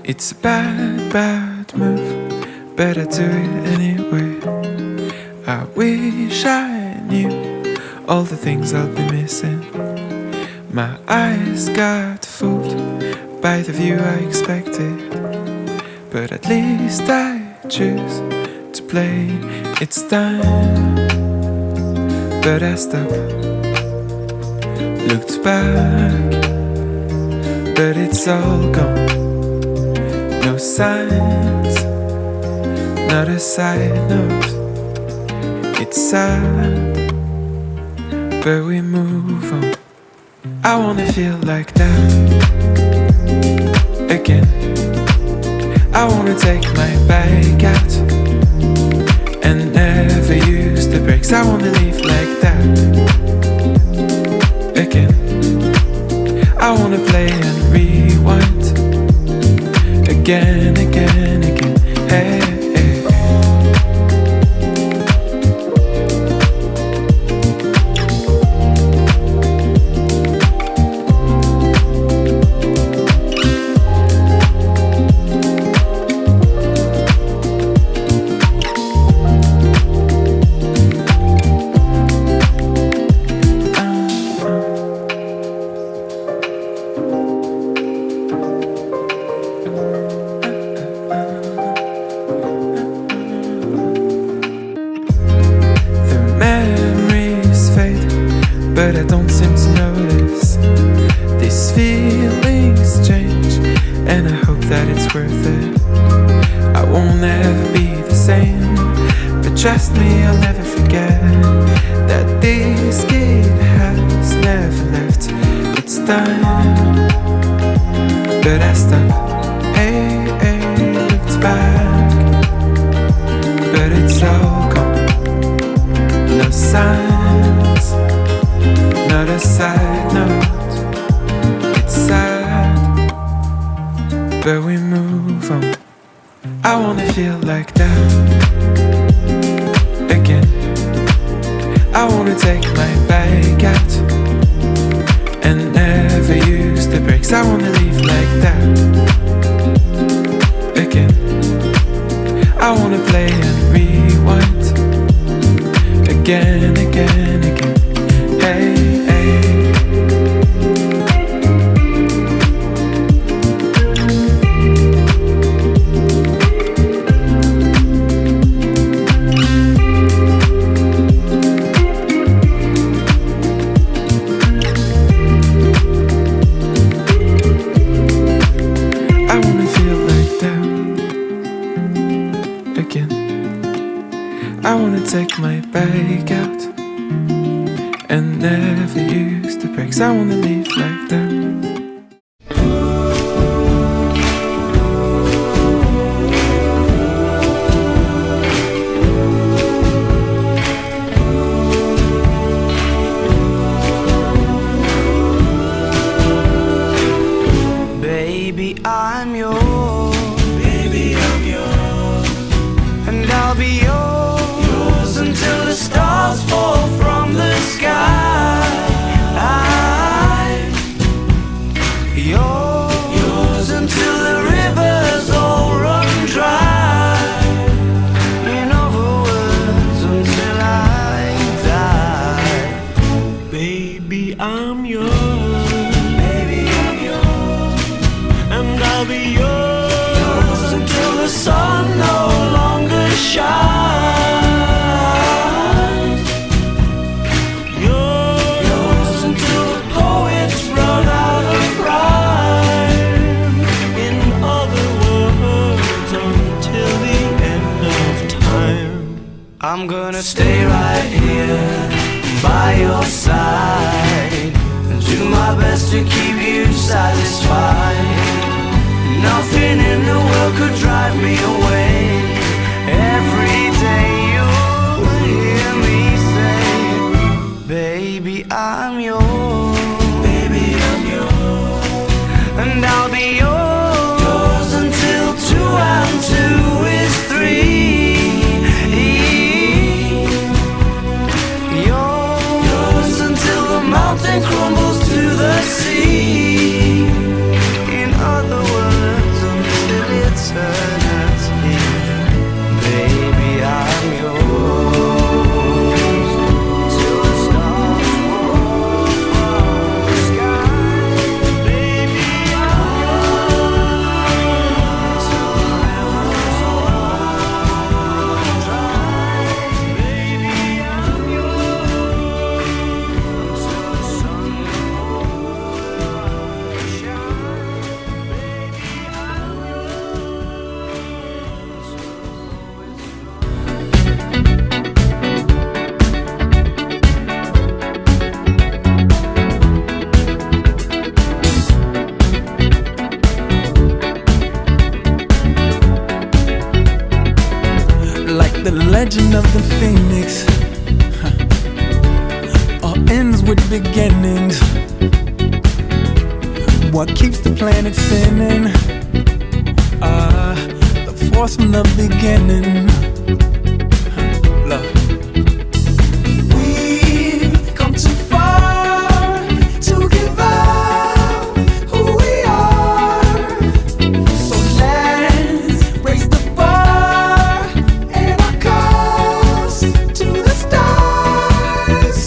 It's a bad move, better do it anyway. I wish I knew all the things I'll be missing. My eyes got fooled by the view I expected, but at least I choose to play. It's time, but I stopped, looked back, but it's all gone. No signs, not a side note. It's sad, but we move on. I wanna feel like that again. I wanna take my bike out and never use the brakes. I wanna live like that again. I wanna play and rewind again, again, again. Hey, hey. But I don't seem to notice these feelings change, and I hope that it's worth it. I won't ever be the same, but trust me, I'll never forget that this kid has never left. It's time, but I stopped. Hey, hey, looked back, but it's all gone. No signs, not a side note. It's sad, but we move on. I wanna feel like that again. I wanna take my bike out and never use the brakes. I wanna live like that again. I wanna play and rewind again, again, again. Hey, hey. I wanna feel like that again. I wanna take my bike out and never use the brakes. I wanna live like that. Baby, I'm yours. Baby, I'm yours. And I'll be yours until the stars fall from the sky. Yours until the rivers all run dry. In other words, until I die. Baby, I'm yours. Baby, I'm yours. And I'll be yours until the sun no longer shines. Yours until the poets run out of rhyme. In other words, until the end of time. I'm gonna stay right here by your side and do my best to keep you satisfied. Nothing in the world could drive me away. Every day you'll hear me say, baby, I'm yours. Baby, I'm yours. And I'll be yours until 2 and 2 is 3. Yours until the mountain crumbles to the sea. In other words, legend of the phoenix all ends with beginnings. What keeps the planet spinning? The force from the beginning. Love. We've come too far to give up who we are. So let's raise the bar and our cups to the stars.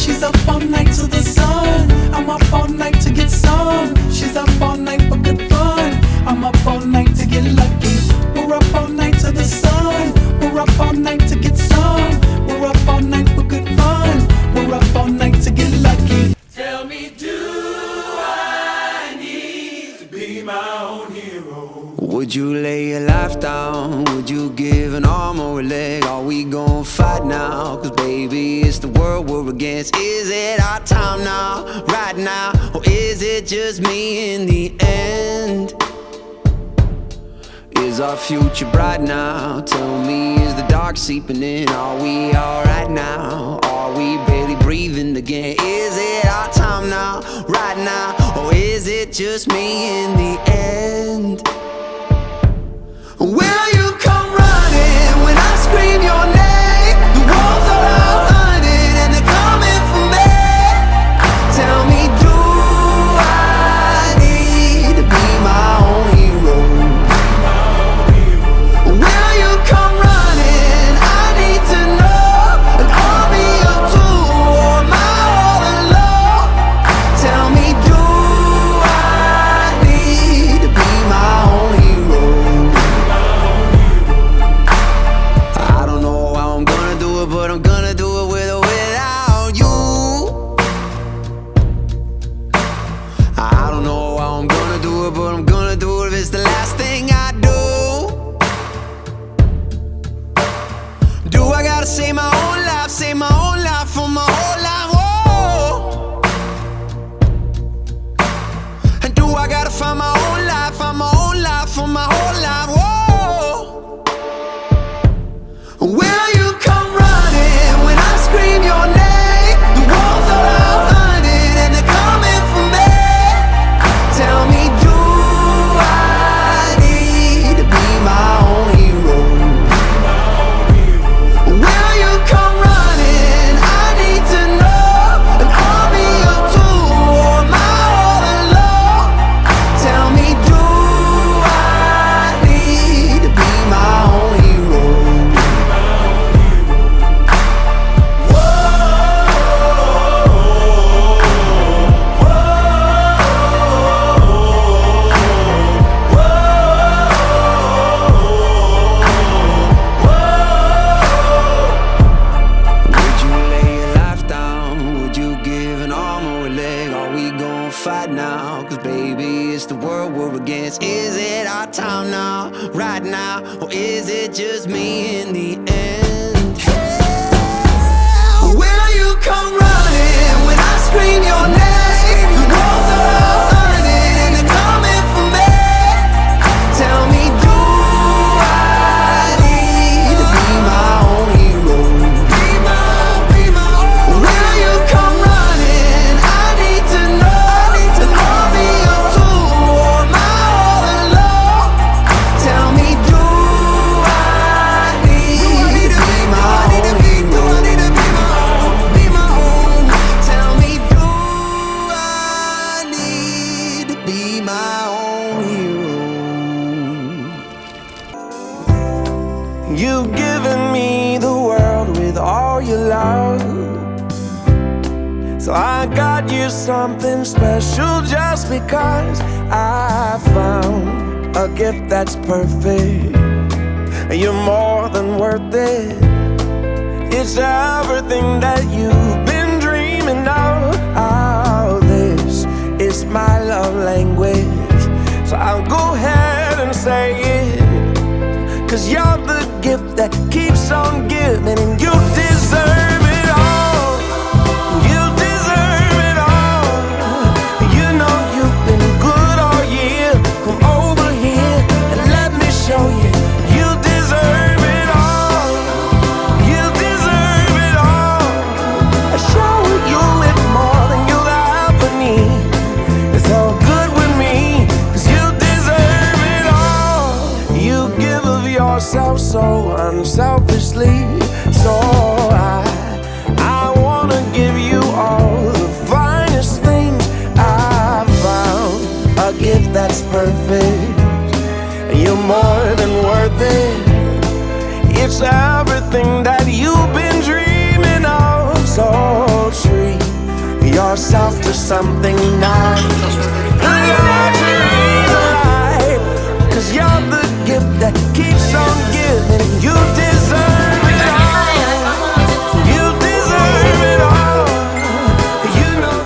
She's up all night to the sun. I'm up all night to get some. She's up all night for good fun. I'm up all night to get lucky. We're up all night to the sun. We're up all night to get some. We're up all night for good fun. We're up all night to get lucky. Tell me, do I need to be my own hero? Would you lay your life down? Would you give an arm or a leg? Are we gon' fight now? Cause baby, it's the world we're against. Is it our time now, right now? Or is it just me in the end? Is our future bright now? Tell me, is the dark seeping in? Are we alright now? Are we barely breathing again? Is it our time now, right now? Or is it just me in the end? Will you come running when I scream your name? The walls are out hunting and they're coming for me. Tell me, do I need to be my own hero? Will you come running? I need to know an army of two or am I all alone? Tell me, do I need to be my own hero? I don't know how I'm gonna do it, but I'm gonna do it with or without you. I don't know how I'm gonna do it, but I'm gonna do it if it's the last thing I do. Do I gotta save my own life for my whole life? Whoa. And do I gotta find my own life for my whole life? Whoa. Will you come running when I scream your name? The walls are out hunting and they're coming for me. Tell me, do I need to be my own hero? Will you come running? I need to know an army of two or am I all alone? Tell me, do I need to be my own hero? Would you lay your life down? Would you give an arm or a leg? Are we gon' fight now? Cause baby, it's the world we're against. Is it our time now, right now? Or is it just me in the end? Will you come running when I scream your name? The walls are out hunting and they're coming for me. Tell me, do I need to be my own hero? Will you come running? I need to know an army of two or am I all alone? Tell me, do I need to be my own hero? Tell me, do I need to be my own hero? You've given me the world with all your love, so I got you something special just because I found a gift that's perfect. You're more than worth it. It's everything that you've been dreaming of. Oh, this is my love language, so I'll go ahead and say it. Cause you're the gift that keeps on giving, and you deserve it all. You deserve it all. You know you've been good all year. Come over here and let me show you. You deserve it all. for something nice. The lottery's a lie, 'cause you're the gift that keeps on giving. You deserve it all. You deserve it all. You know.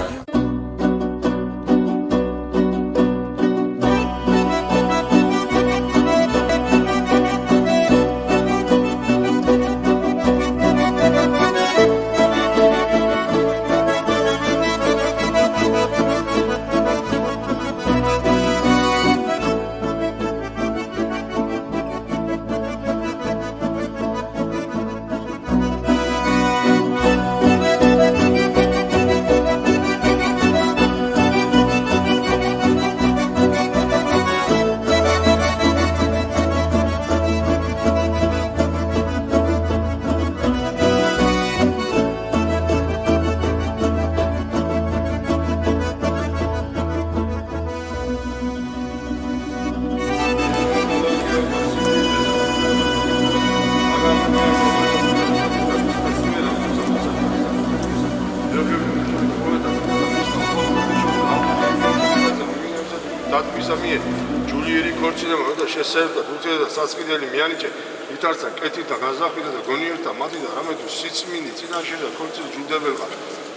ჯულიერი ქორჩინება და შესაძლოა თუთე და საწკიდელი მიანიჭე ვითარცა კეთილ და გაზაფხილდა და გონიერთა მათი და რამე თუ სიწმინდი წინაშე და ქორჩილ ჯუდებელმა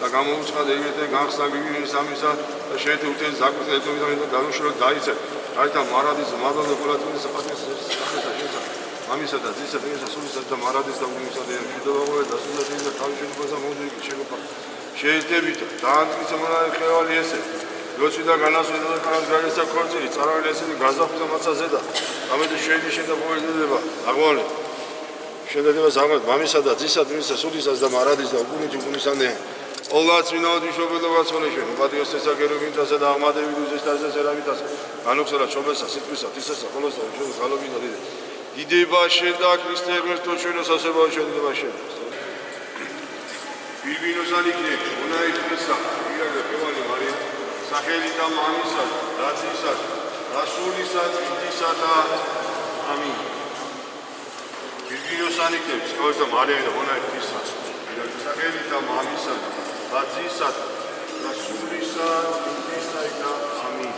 და გამოუცხადა ეგრეთე განხსნა გიგინის ამისა და შეერთე უთელი ზაკვეთილ ეთნოგრაფიასა და განუშორდა დაიცე რაითა მარადის მადონდა პლატინის პატიოსის შეცა ამისა და ძისა დღისა სულისა და მარადის და უნისა და შედავაღო და სულისა და თავშეფასა მოდრიკი შეგოფა შეერთებით დაანტკიცა მონარე ხევალი ესე Yoci da განასვენა და განსგარესა ქორწილი, წარავილი ესენი გაზაფხულდა მაცაზე და ამიტომ შეიძლება მოეძება. აგვალი. შედედება ზამად მამისა და ძისა ძმისა სულისას და მარადის და უკუნითი უკუნისანე. Ოლაც ვინაოდი შობელობაც ხონეშენ, პატიოს ესაგერობინთასა და აღმადები უზესტაზე ზერავითას. განუხსნა ჩობესა, სიტყვისა, თისასა, ხოლოსა, ჩვენ ხალობინა დიდი. დიდება შენ და ქრისტე ღმერთო ჩვენოს ასებაა შენდება შენ. ბიბინოსალიკე, უნაითისა, ირაგა ქევალი მარია სახელითა მამისა, დაცისა, რასულისა, წმინდისა და ამინ. ბიბლიოსანიკებს, ყოველთა მარიამი და მონაიქისა, სახელითა მამისა, დაცისა, რასულისა, წმინდისა და ამინ.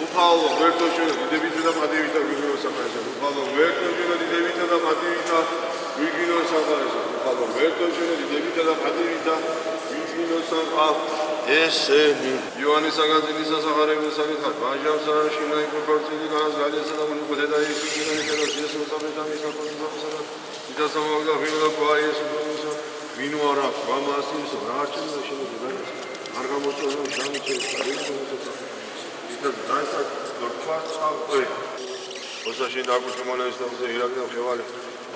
უფალო, ვერტოჩენო, დიდებითა და პატივითა ვიგინოსაფარესა. უფალო, ვერტოჩენო, დიდებითა და პატივითა ვიგინოსაფარესა. უფალო, ვერტოჩენო, დიდებითა და პატივითა ვიგინოსაფარესა. ესენი. იოანეს საგანძილის სასახარების საკითხად, ბაჟავსა, შინაიკო ქორწილი, განსგარესა და უნიკო დედა იესო ქრისტეს და იესოს სამეცამისა ქორწილისა და იდასამოვდა ვინო ყვა იესო ვინო არა გამასისო რა არჩენა შეიძლება არ გამოწვევა გამიწევს რეგიონის და დაიცა დორფაცავე ოსაში დაგუშმონა ის და ირაკი და ხევალი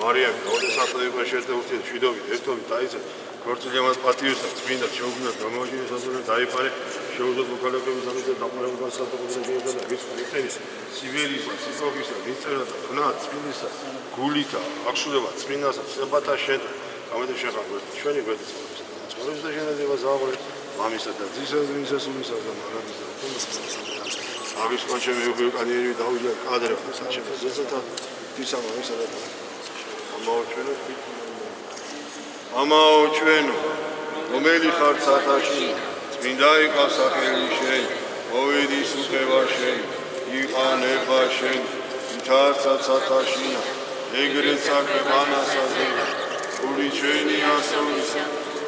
მარიამ ოდესაყდება შეერთდა ურთიერთ შვიდობით ერთობით დაიცა ქორწილემად პატიოსა წმინდა შეუგნათ გამოაჩინა სასწავლო დაიფარე შეუძლო მოქალაქეების ამისა დაყრეულ გასატყობლებს და ვიცხვის სიბერისა სისხლისა მიწერა და ხნათ წმინდისა გულითა აღშურება წმინდასა ცნებათა შენ ამიტომ შეხარგო ჩვენი გვედიცხოვს ცხოვრების და შენადება ზაღვე მამისა და ძისა და სულისა და მარადის და აღის კონჩემი უკვე კანიერი დაუჯა კადრე საჩება ზესათა თისა მამისა და ამაო ჩვენო რომელი ხარ სათავში წმინდა იყავს სახელი შენ მოვიდის უკევა შენ იყანება შენ ვითარცა სათავშია ეგრეთ საქმანასაზე ური ჩვენი ასულისა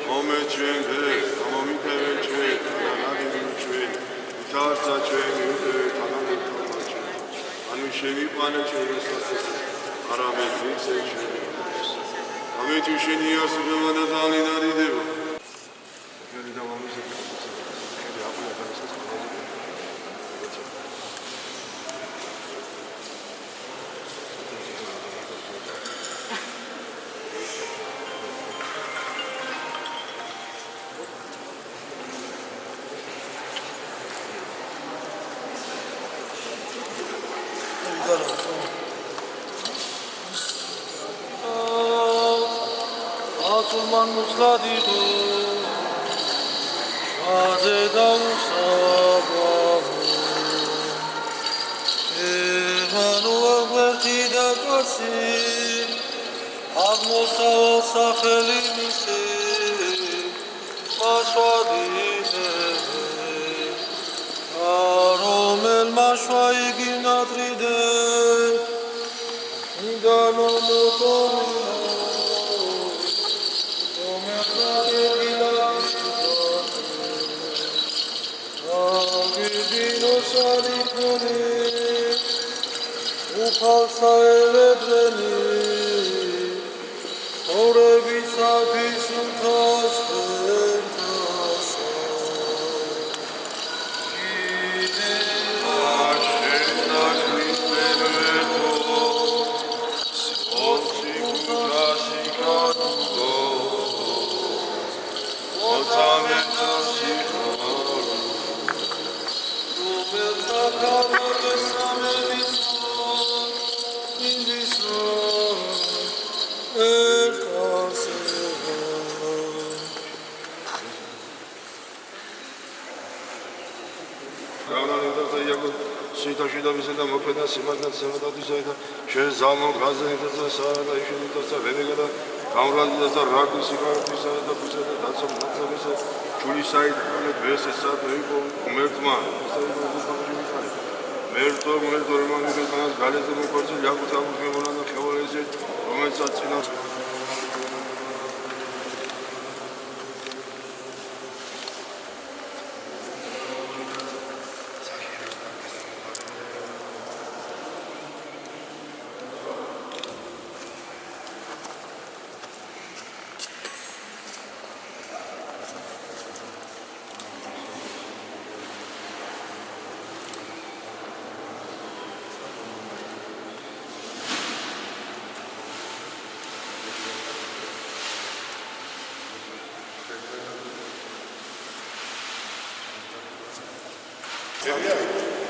მომე ჩვენ დე მომიტევე ჩვენ ნაგები ჩვენ ვითარცა ჩვენი უკევე თანამედროვე ჩვენ ანუ შევიყვანე ჩვენს არამედ ვიცე ჩვენ ამით შენი ასულება და ძალინა დიდება ჩვენი და მომისა ჩვენი აპოლა Sulman musladidu Şade davsabahu Emanu akverti da kasi აღმოსავალ სახელი მისი მაშვადინე რომელ მაშვა იგი ნატრიდე უდანო მოკომია რომელ ნაგებილა აგებინო სარიქნონი უფალსა ელებრენი ორებისათვის მთასხენთასა Sita bizden mopeda simadan semada düzeyde şöyle zaman gazetede sağda işin tutarsa venegada kavradı da rakı sigara düzeyde düzeyde dansam natsamese çuli saydı böyle saat öyle mertma merto romanı bir kanal galete mi koysa yakut almış mı olan da kavalese romansa açına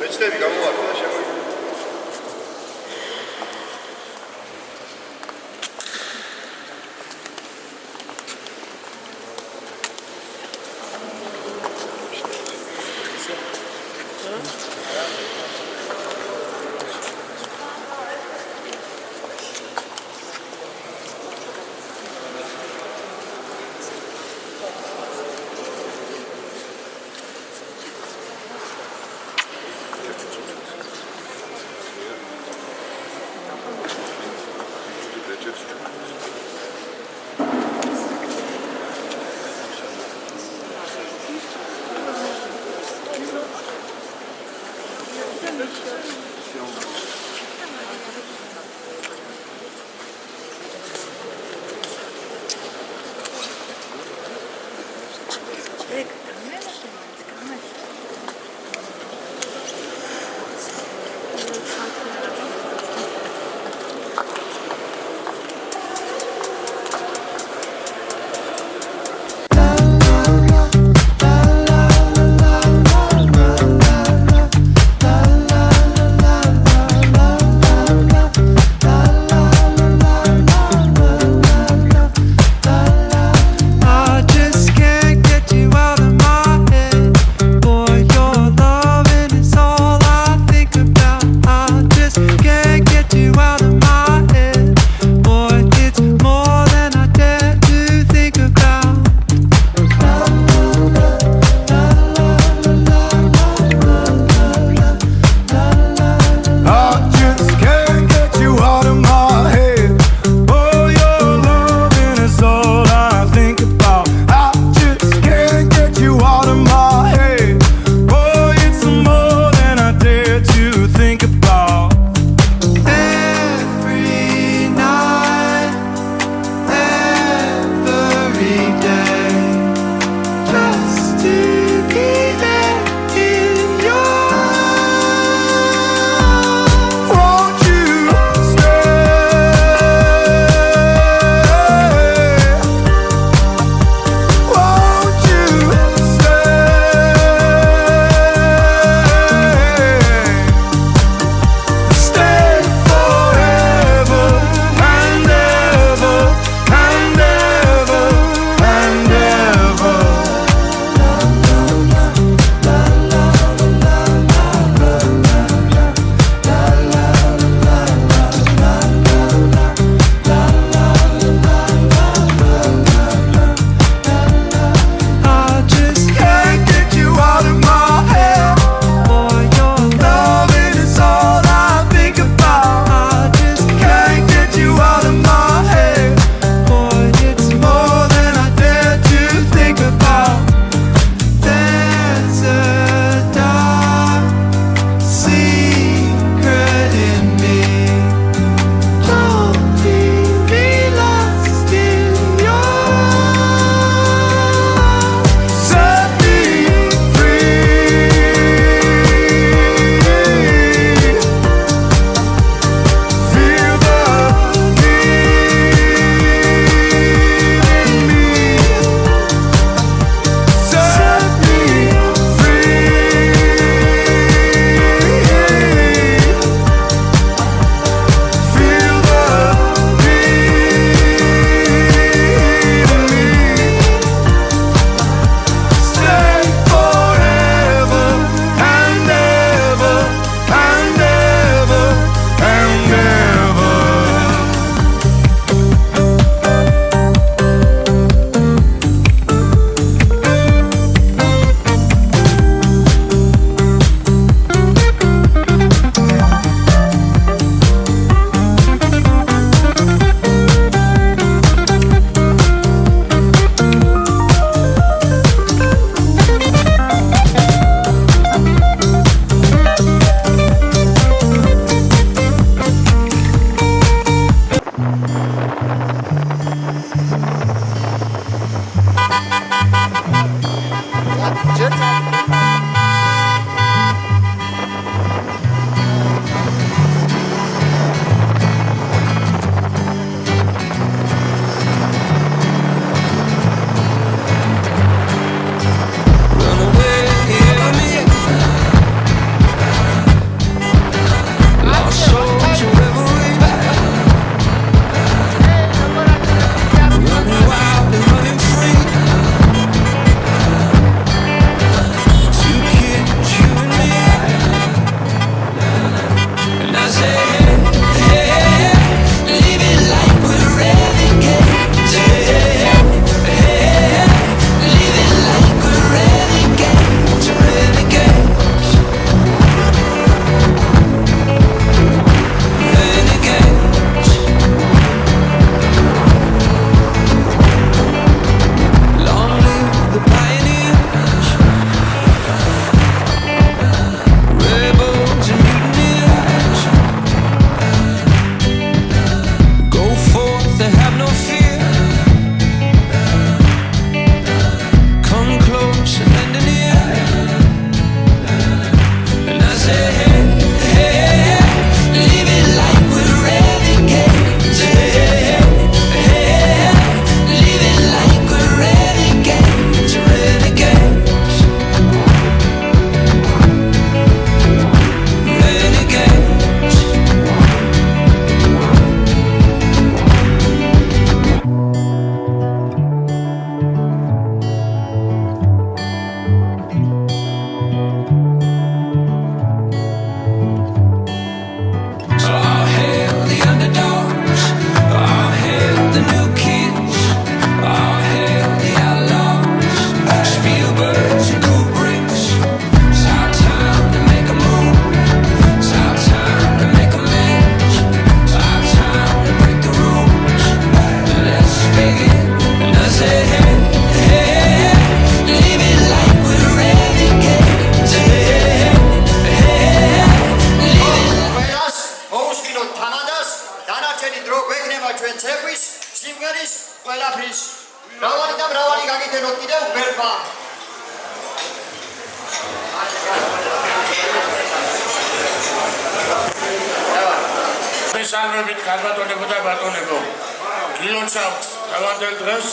მეცდები გამოვარდა და შემოიდგა have no fear. Come close and lend an ear. And I say, hey, hey, hey, leave it like we're renegades. Hey, hey, hey, hey, leave it like we're renegades, renegades, renegades. So I'll hail the underdogs, I'll hail the new kids, I'll hail the outlaws, Spielbergs and Kubricks. It's our time to make a move, it's our time to make amends, it's our time to break the rules. Let's begin. And I say, hey, hey, hey, leave it like we're renegades. Hey, hey, hey, leave it. ყველას მოუსმინოთ თამადას, დანარჩენი დრო გვექნება ჩვენ ცეკვის, სიმღერის, ყველაფრის. მრავალი და მრავალი გაგიდენოთ კიდევ ვერბა. მესამებით ქალბატონებო და ბატონებო, გილოცავთ თავადელ დღეს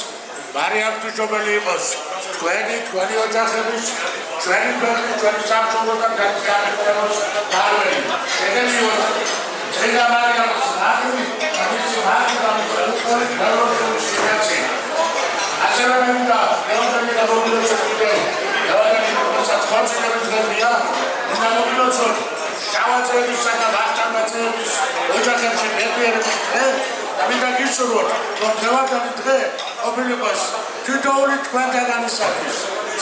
მარიამ ღვთისმშობელი იყოს თქვენი ოჯახების, ჩვენი ქვეყნის, ჩვენი სამშობლოს და განსაკუთრებით მთავარი. შეგეძლოთ წმინდა მარიამის ნაყოფი და მისი მართლმადიდებლური გალოცების სიტუაცია. ასევე მინდა გეორგი და მოგილოცოთ კიდევ დავადანილოსაც ხორცლების დღეა, მინდა მოგილოცოთ შავაწეებისა და ვახტანგაცეების ოჯახებში მეფიერების დღე და მინდა გისურვოთ, რომ დღევანდელი დღე ყოფილიყოს თითოეული თქვენთაგანისათვის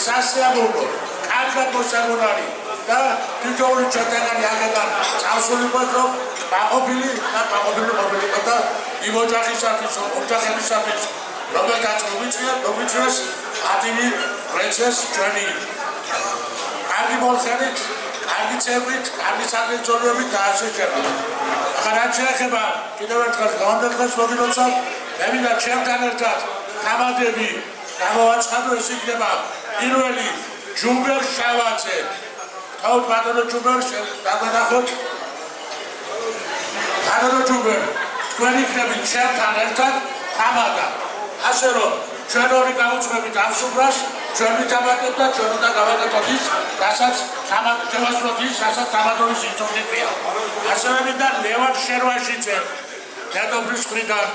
სასიამოვნო, კარგად მოსაგონარი და თითოეული ჩვენთაგანი აქედან წავსულიყოთ, რომ გაყოფილი ყოფილიყო და იმ ოჯახისათვის, ოჯახებისათვის, რომელთაც მოვიწვიეს ათივი პრინცეს ჩვენი კარგი მოხდით, კარგი ცეკვით, კარგი საგრძნობებით და ასე შემდეგ. ახლა რაც შეეხება კიდევ ერთხელ დღევანდელ დღეს მოგილოცავთ, მე მინდა ჩემთან ერთად თამადები გამოვაცხადო, ეს იქნება პირველი ჯუმბერ შავაძე. თავთ ბატონო ჯუმბერ დაგვენახოთ. ბატონო ჯუმბერ, თქვენ იქნებით ჩემთან ერთად თამადა. ასე რომ ჩვენ ორი გავუძღვებით ამ სუფრას, ჩვენ ვითამატებთ და ჩვენ უნდა გავაკეთოთ ის, რასაც შევასრულოთ ის, რასაც თამადოვის ინსტიტუტია. ასევე მინდა ლევან შერვაშიძე დედოფლის მხრიდან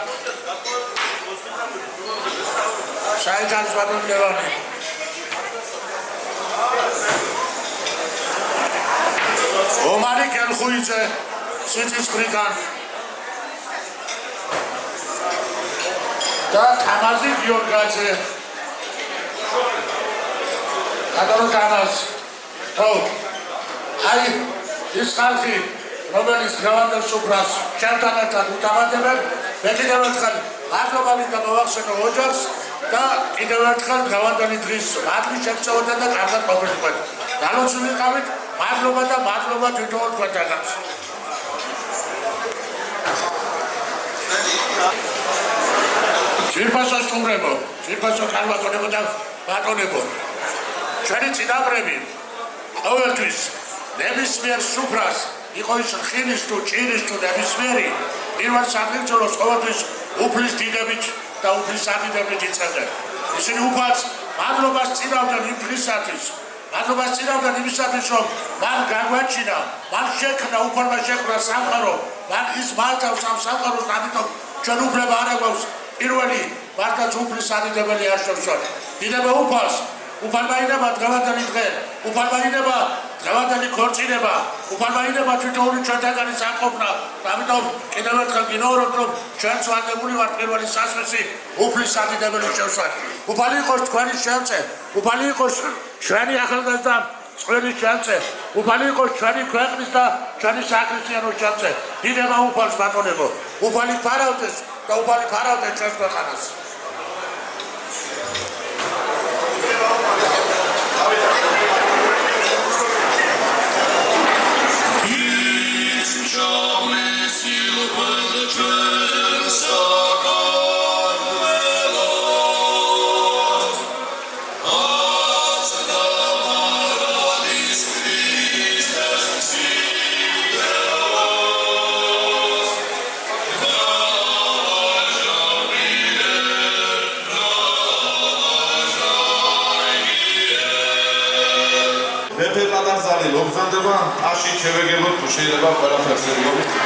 საერთაშორისო ბატონი ლევანი. ომარი გელხუიძე სიცის მხრიდან და თამაზი გიორგაძე. ბატონო თამაზ, აი ის ხალხი, რომელიც დღევანდელ სუფრას ჩემთან ერთად უთამატებენ, მე კიდევ ერთხელ მადლობა მინდა მოვახსენო ოჯახს და კიდევ ერთხელ დღევანდელი დღის მადლი შევწევოდეთ და კარგად ყოფილიყოთ. გალოცულიყავით, მადლობა და მადლობა თითოეულ თქვენთანაც. ძვირფასო სტუმრებო, ძვირფასო ქალბატონებო და ბატონებო, ჩვენი წინაპრები ყოველთვის ნებისმიერ სუფრას, იყო ის რხილის თუ ჭირის თუ ნებისმიერი, პირველ სამლოცველოს ყოველთვის უფლის დიდებით და უფლის საგიდებით იწევდნენ. ისინი უფალს მადლობას წინავდნენ იმ დღისათვის, მადლობას წინავდნენ იმისათვის, რომ მან გაგვაჩინა, მან შექმნა უფალმა შექმნა სამყარო, მან ის მართავს ამ სამყაროს, ამიტომ ჩვენ უფლება არ აგვაქვს პირველი მართლაც უფლის საგიდებელი არ შევსვათ. დიდება უფალს, უფალმა ინება დღევანდელი დღე, უფალმა ინება დღევანდელი ქორწინება, უფალმა ინება თითოეული ჩვენთაგანი სამყოფნა. ამიტომ კიდევ ერთხელ გინაურობთ, რომ ჩვენც ვარდებული ვართ პირველი სასმისი უფლის საგიდებელი შევსვათ. უფალი იყოს თქვენი შემწე, უფალი იყოს ჩვენი ახალგაზრდა წყვილის შემწე, უფალი იყოს ჩვენი ქვეყნის და ჩვენი საქრისტიანო შემწე. დიდება უფალს ბატონებო, უფალი ფარავდეს და უფალი ფარავდეს ჩვენს ქვეყანას. Journey, see the world, the ნაზალი ლობზანდება, ტაში შევეგებოთ, თუ შეიძლება ყველაფერს ეგროვით.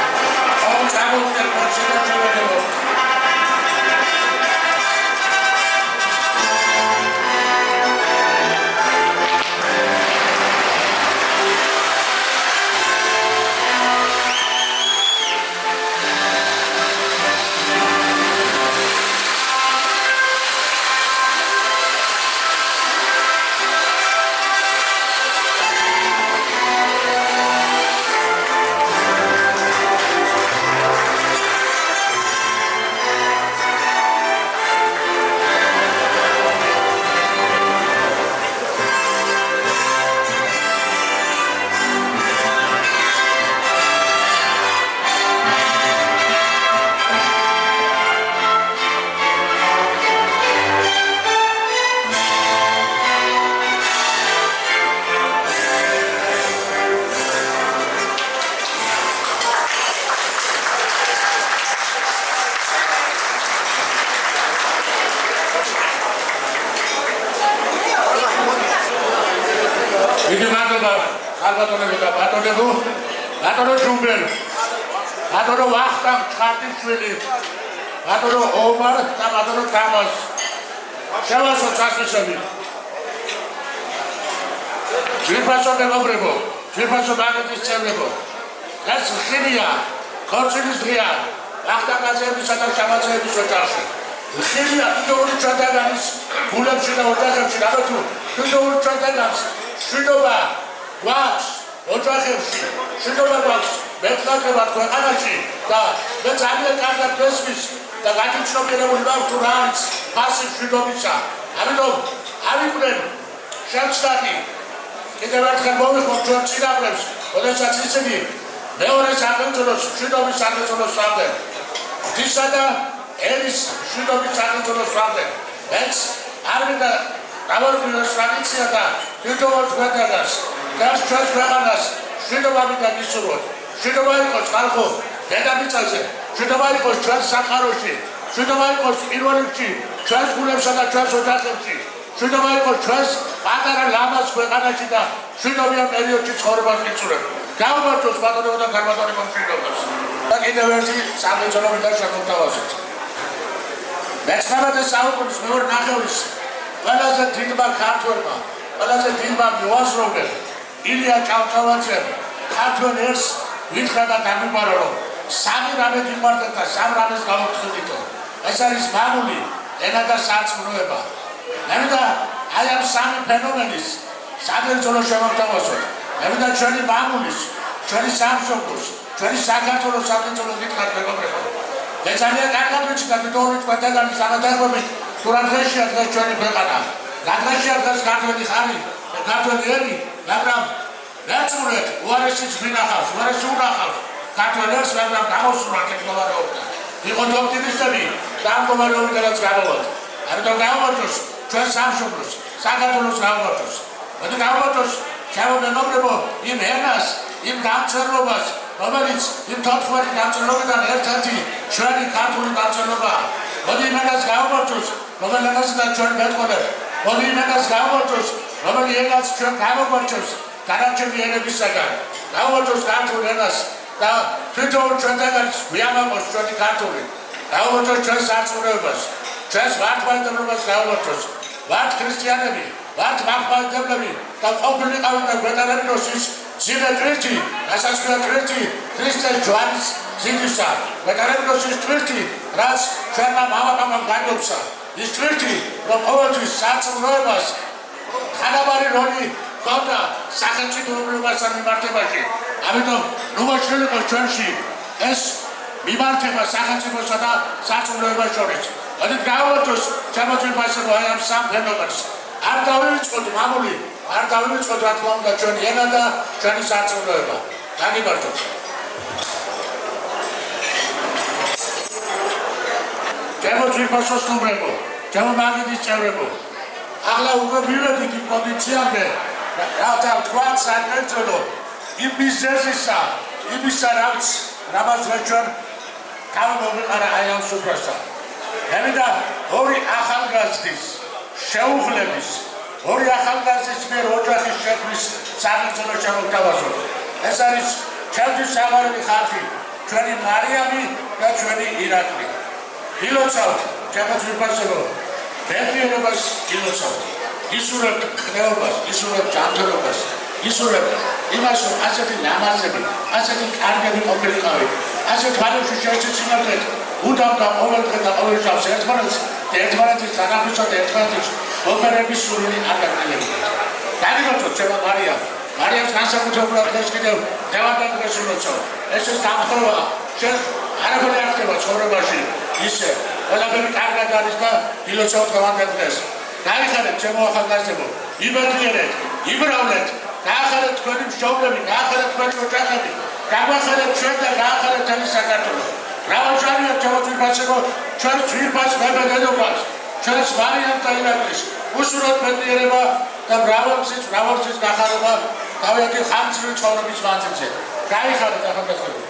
აუ წამოვიდეთ პორში და შევეგებოთ. იგი მადლობა ალბათონებო და ბატონებო, ბატონო ჟუმბელ, ბატონო ვახტანგ ჩხარტიშვილი, ბატონო ომარ და ბატონო თამაზ. შევასო წასვისები. ძვირფასო მეგობრებო, ძვირფასო ბაგეთის წევრებო, ეს ხილია, ქორწილის დღეა, ვახტანგაძეებისა და შამაძეების ოჯახში. ხილია თითოეული ჩვენთაგანის გულებში და ოჯახებში, რაბა თუ თითოეული ჩვენთაგანს შვილობა გვაქვს ოჯახებში, შვილობა გვაქვს მეტყაკებად ქვეყანაში და მე ძალიან კარგად ვესმის და გაგიცნობიერებული ვარ თუ რა არის ფასი შვილობისა. ამიტომ ავიყვნენ შემცდარი კიდევ ერთხელ მოვიხმოთ ჩვენ წინაპრებს, როდესაც ისინი მეორე საქართველოს შვილობის საქართველოს სამდენ, ღვთისა და ერის შვილობის საქართველოს სამდენ. ეს არ მინდა გავარკვიოს ტრადიცია და თვითონ გვეთანას და ჩვენს ქვეყანას შვილობა მინდა გისურვოთ. შვილობა იყოს ხალხო დედამიწაზე, შვილობა იყოს ჩვენს სამყაროში, შვილობა იყოს პირველ რიგში ჩვენს გულებსა და ჩვენს ოჯახებში, შვილობა იყოს ჩვენს პატარა ლამაზ ქვეყანაში და შვილობიან პერიოდში ცხოვრებას გისურვებთ. გავუმართოთ ბატონებო და გარბატონებო შვილობას. და კიდევ ერთი სამეცნიერო მინდა შემოვთავაზოთ. მე-19 საუკუნის მეორე ნახევრის ყველაზე დიდმა ქართველმა, ყველაზე დიდმა მოაზროვნემ ილია ჭავჭავაძემ ქართველ ერს ვითხრა და დამიბარა, რომ სამი რამე გიყვარდეთ და სამ რამეს გავუთხიდითო. ეს არის მამული, ენა და სარწმუნოება. მე მინდა აი ამ სამი ფენომენის საბერძოლო შემოვთავაზოთ. მე მინდა ჩვენი მამულის, ჩვენი სამშობლოს, ჩვენი საქართველოს საბერძოლო გითხრათ მეგობრებო. მე ძალიან კარგად ვიცი და თითოეული თქვენთაგანი სამადასხვებით თუ რა დღეშია დღეს ჩვენი ქვეყანა, რა დღეშია დღეს ქართველი ხარი, ქართველი ერი, მაგრამ ვეცურეთ, უარესიც მინახავს, უარესი უნახავს ქართველ ერს, მაგრამ გამოსულა ეს მდგომარეობა. იყოთ ოპტიმისტები და ამ მდგომარეობიდანაც გამოვართ. ამიტომ გავუმართოს ჩვენ სამშობლოს, საქართველოს გავუმართოს. მოდი გავუმართოს შემოგენობრებო იმ ენას, იმ დამწერლობას, რომელიც იმ 14 დამწერლობიდან ერთ-ერთი ჩვენი ქართული დამწერლობაა. მოდი იმენას გავუმართოს, რომელსაც ჩვენ მეთქონებთ. მოდი იმენას გავუმართოს, რომელი ენაც ჩვენ გამოგვარჩევს დანარჩენი ენებისაგან. გავუმართოს ქართულ ენას და თვითონ ჩვენთაგანს გვიამაყოს ჩვენი ქართული. გავუმართოს ჩვენს სარწმუნოებას, ჩვენს მართლმადიდებლობას გავუმართოს. ვართ ქრისტიანები, ვართ მართლმადიდებლები და ყოფილიყავით და გვეტანებინოს ის ძიმე ტვირთი, გასასვლელი ტვირთი ქრისტეს ჯვარის ზიდისა. გვეტანებინოს ის ტვირთი, რაც ჩვენმა მამაკაცმა განდობსა. ის ტვირთი, რომ ყოველთვის სარწმუნოებას თანაბარი როლი ჰქონდა სახელმწიფოებასთან მიმართებაში. ამიტომ ნუ მოშლილიყო ჩვენში ეს მიმართება სახელმწიფოსა და სარწმუნოებას შორის. მოდით გავუმართოს შემოწმებასებო აი ამ სამ ფენომენს. არ დავივიწყოთ მამული, არ დავივიწყოთ რა თქმა უნდა ჩვენი ენა და ჩვენი სარწმუნოება. გამიმართოთ. ჩემო ძვირფასო სტუმრებო, ჩემო მაგიდის წევრებო, ახლა უკვე მივედით იმ კონდიციამდე, რათა ვთქვათ საქართველო იმ მიზეზისა, იმისა რამაც ჩვენ გავმოვიყარა აი ამ სუფრასთან. მე მინდა ორი ახალგაზრდის შეუღლების ორი ახალგაზრდის მიერ ოჯახის შექმნის სახელმწიფო შემოგთავაზოთ. ეს არის ჩემთვის საყვარელი ხალხი, ჩვენი მარიამი და ჩვენი ირაკლი. ილოცავთ ჩემო ძვირფასებო, მეფიანობას ილოცავთ. ისურვებთ ხნეობას, ისურვებთ ჯანმრთელობას, ისურვებთ იმას, რომ ასეთი ლამაზები, ასეთი კარგები ყოფილიყავით, ასეთ ხალხში შეეცინათ უდავდა ყოველდღე და ყოველ შაბათს ერთმანეთს და ერთმანეთის თანახმისა და ერთმანეთის ოპერების სურვილი არ გაგრძელებდეთ. დაგიგოწოთ ჩემო მარიამს განსაკუთრებულად დღეს კიდევ დღევანდელ დღეს ულოცავ. ეს დამხრობა შენ არაფერი არ ხდება ცხოვრებაში ისე ყველაფერი კარგად არის და ილოცავ დღევანდელ დღეს. გაიხარეთ ჩემო ახალგაზრდებო, იბედნიერეთ, იბრავლეთ, გაახარეთ თქვენი მშობლები, გაახარეთ თქვენი ოჯახები, გაგვახარეთ ჩვენ და გაახარეთ თემი საქართველო. მრავალჟანია ჩემო ძვირფასებო, ჩვენ ძვირფას მეფე დედოფალს, ჩვენს მარიამს და ირაკლის უსურვოთ ბედნიერება და მრავალგზის გახარება თავიანთი ხანგრძლივი ცხოვრების მანძილზე. გაიხარეთ ახალგაზრდებო.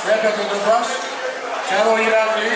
მეფეთობას ჩემო ირაკლი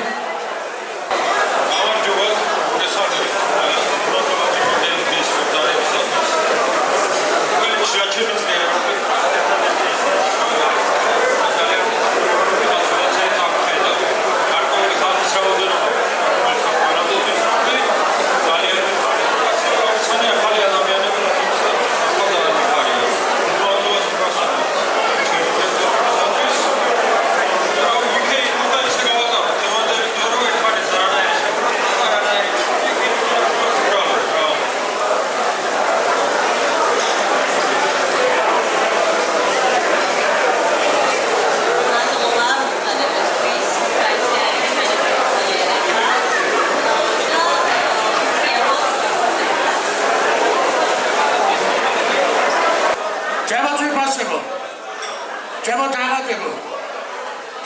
ჩემო დაღადებო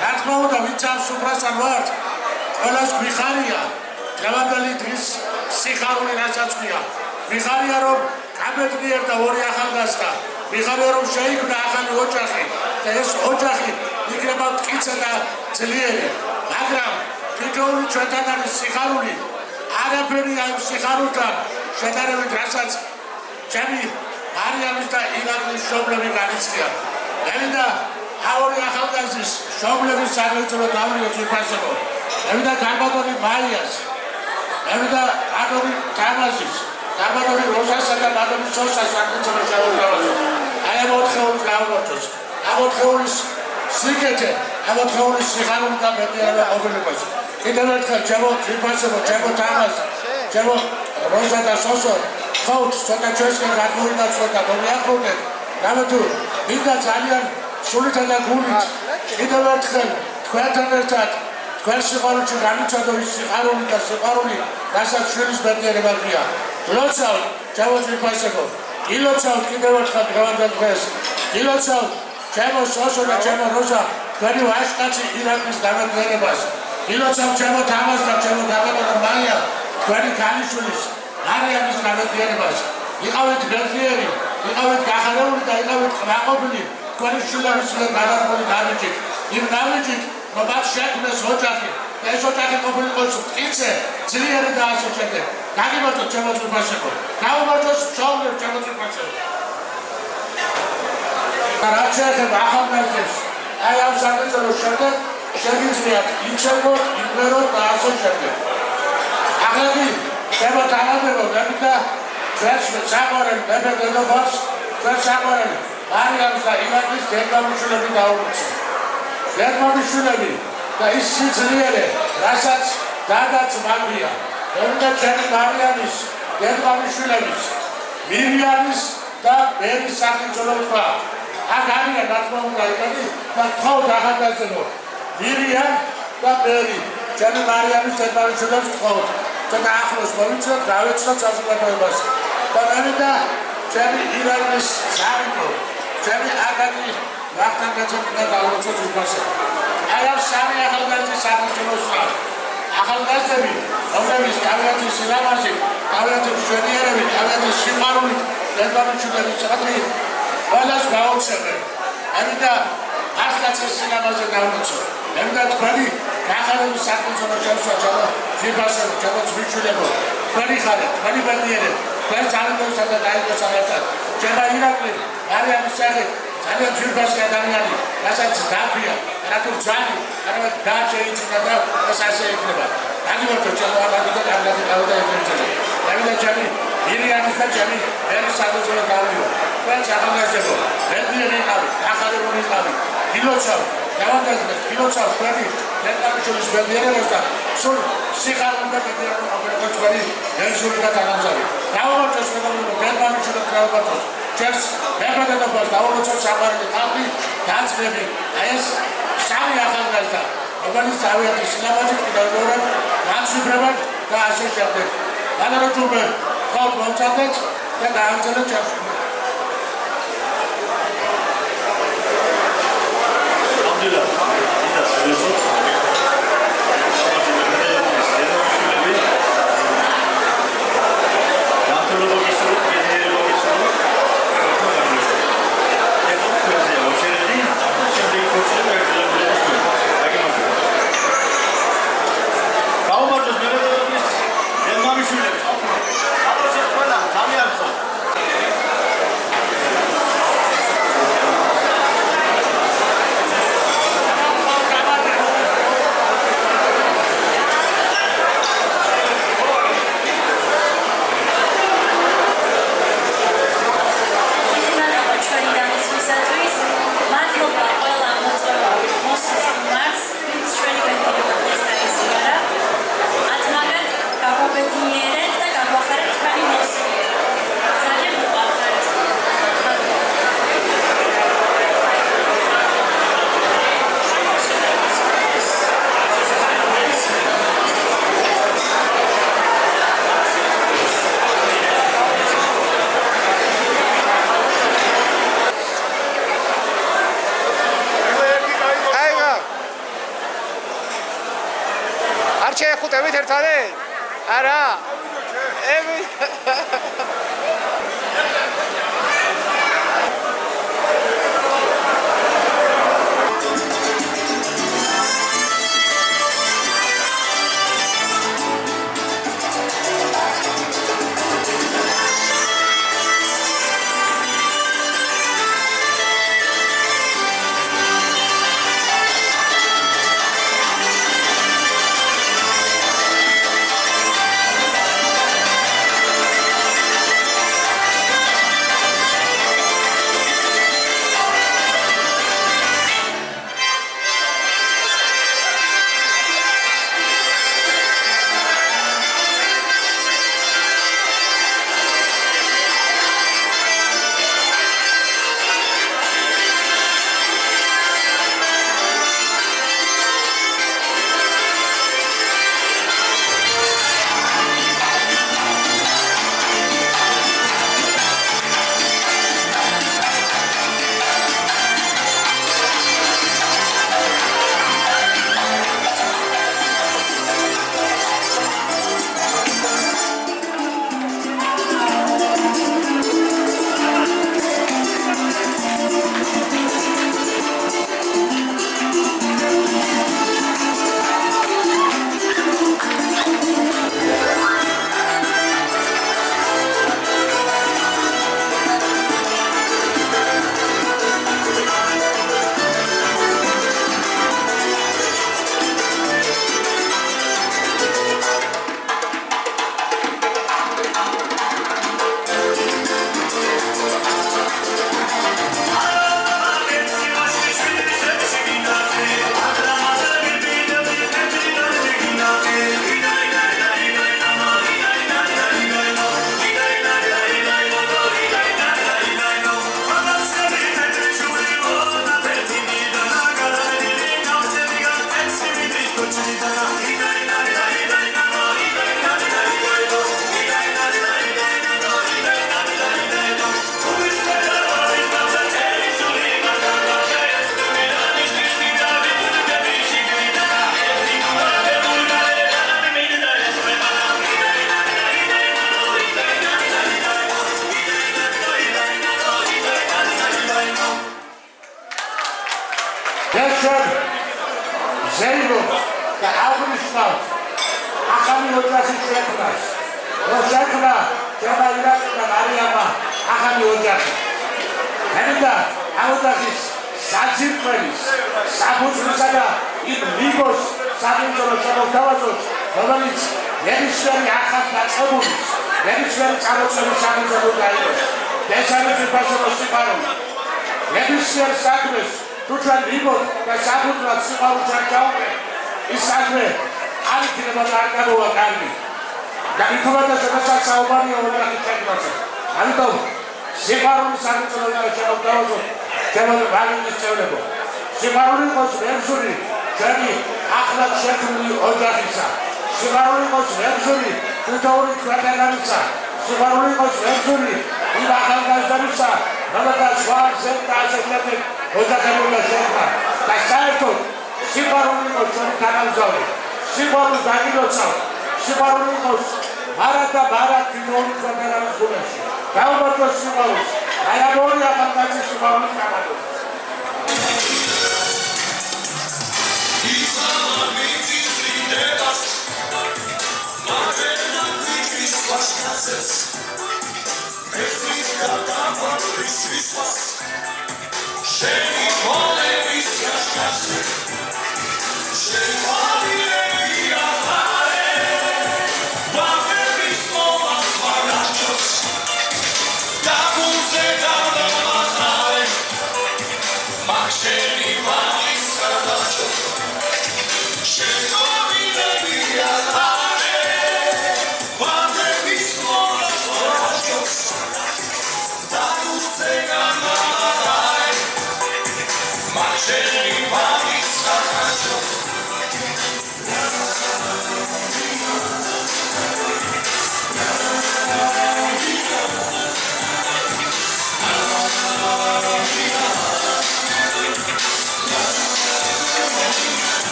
რა თქმა უნდა ვინც ამ სუფრასთან ვართ ყველას გვიხარია დღევანდელი დღის სიხარული რასაც ქვია ვიხარია რომ გამედგიერდა ორი ახალგაზრდა ვიხარია რომ შეიქმნა ახალი ოჯახი და ეს ოჯახი იქნება მტკიცე და ძლიერი მაგრამ თითოეული ჩვენთან არის სიხარული არაფერი ამ სიხარულთან შედარებით რასაც ჩემი მარიამის და ირაკლის მშობლები განიცდიან ევიდა აორი ახალგაზრდის მშობლების საგრძელო დავრიო ძვირფასებო ევიდა გარბატონი მაიას ევიდა ადორი თამაზის გარბატონი როზასა და ბატონი ცოსას საგრძელო შეუძლებელი აი ამ ოთხეულის გაუმართოს ამ ოთხეულის სიკეთე ამ ოთხეულის სიხარული და მეტიარა ყოფილებას კიდევ ერთხელ ჩემო ძვირფასებო ჩემო თამაზ ჩემო როზა და სოსო ხავთ ცოტა ჩვენსკენ გადმოინაცვლეთ და მომიახლოვდეთ რამეთუ მინდა ძალიან სულითა და გულით კიდევ ერთხელ თქვენთან ერთად თქვენ სიყვარულში განიცადო ის სიყვარული და სიყვარული რასაც შვილის ბედნიერება ქვია გილოცავთ ჩემო ძვირფასებო გილოცავთ კიდევ ერთხელ დღევანდელ დღეს გილოცავთ ჩემო სოსო და ჩემო როზა თქვენი ვაჟკაცი ირაკლის გამედგენებას გილოცავთ ჩემო თამაზ და ჩემო დაბადო მაია თქვენი ქალიშვილის მარიამის გამედგენებას იყავით ბედნიერი იყავით გახარებული და იყავით ყრაყოფილი თქვენი შვილების მიერ გადაღებული ნაბიჯით იმ ნაბიჯით რომ მათ შექმნეს ოჯახი და ეს ოჯახი ყოფილიყოს მტკიცე ძლიერი და ასე შემდეგ გაგიმართოთ ჩემო ძვირფასებო გაუმართოს მშობლებს ჩემო ძვირფასებო და რაც შეეხება ახალგაზრდებს აი ამ საგრძელო შემდეგ შეგიძლიათ იცებროთ იმღეროთ და ასე შემდეგ ახლა ჩემო დაღადებო და ჩვენს საყვარელ მეფე-დედოფალს ჩვენს საყვარელ მარიამს და ირაკლის დედმამიშვილები დაუბრუნდეთ. დედმამიშვილები და ის სიძლიერე, რასაც დადაც მაგვია, ევიდა ჩემი მარიამის დედმამიშვილების, მირიამის და ბერის სახელმწიფო თქვა. აქ არიან რა თქმა უნდა იყები და თქვავ ახალგაზრდო მირიამ და ბერი ჩემი მარიამის დედმამიშვილებს თქვავთ. ცოტა ახლოს მოვიცოთ, გავეცნოთ საზოგადოებას. და მერიდა ჩემი ირაკლის სამეფო, ჩემი აკაკი ვახტანგ კაცობრიობა დაუწოთ უფასო. აი ამ სამი ახალგაზრდის სახელმწიფოსა. ახალგაზრდები, რომლებიც თავიანთი სილამაზით, თავიანთი მშვენიერებით, თავიანთი სიყვარულით დედმამიშვილების წადი ყველას გაუწევენ. მერიდა ახლაც ეს სილამაზე დაუწოთ. მერიდა თქვენი გახარების სახელმწიფო ჩემო ძვირფასო, ჩემო ძვირჩულებო, თქვენი ხარეთ, თქვენი ბედნიერება თქვენ ძალებოსა და დაიგოსა ერთად. ჩემო ირაკლი, მარიამის სახით ძალიან ძვირფასი ადამიანი, რასაც დაგვია, რატო ძალი, არამედ და შეიძინა და ეს ასე იქნება. დაგიმართო ჩემო აბადი და კარგად გავიდა ეგრეთზე. დავიდა ჩემი მირიამის და ჩემი ერის სადაზო დავიო. თქვენ ახალგაზრდებო, ბედნიერი იყავით, გახარებული იყავით, გილოცავთ, გავანდაზმეთ, გილოცავთ თქვენი დედმამიშვილის ბედნიერებას და სულ სიხარული და ბედნიერება ყოფილიყო თქვენი ელისური და თანამგზავრი. დაუმართოს მეგობრებო, დედმამიშვილებს გაუმართოს. ჩვენს მეფე-დედოფალს დაუმორჩოთ საყვარელი ხალხი, დაძმები. აი ეს სამი ახალგაზრდა, რომელიც თავიანთი სილამაზით კიდევ მეორე განსვიფრებად და ასე შემდეგ. გადაროჯობე ხალხ მომწადეთ და გააგრძელოთ ჩემს Thank you. შეხუტებით ერთმანეთ? არა.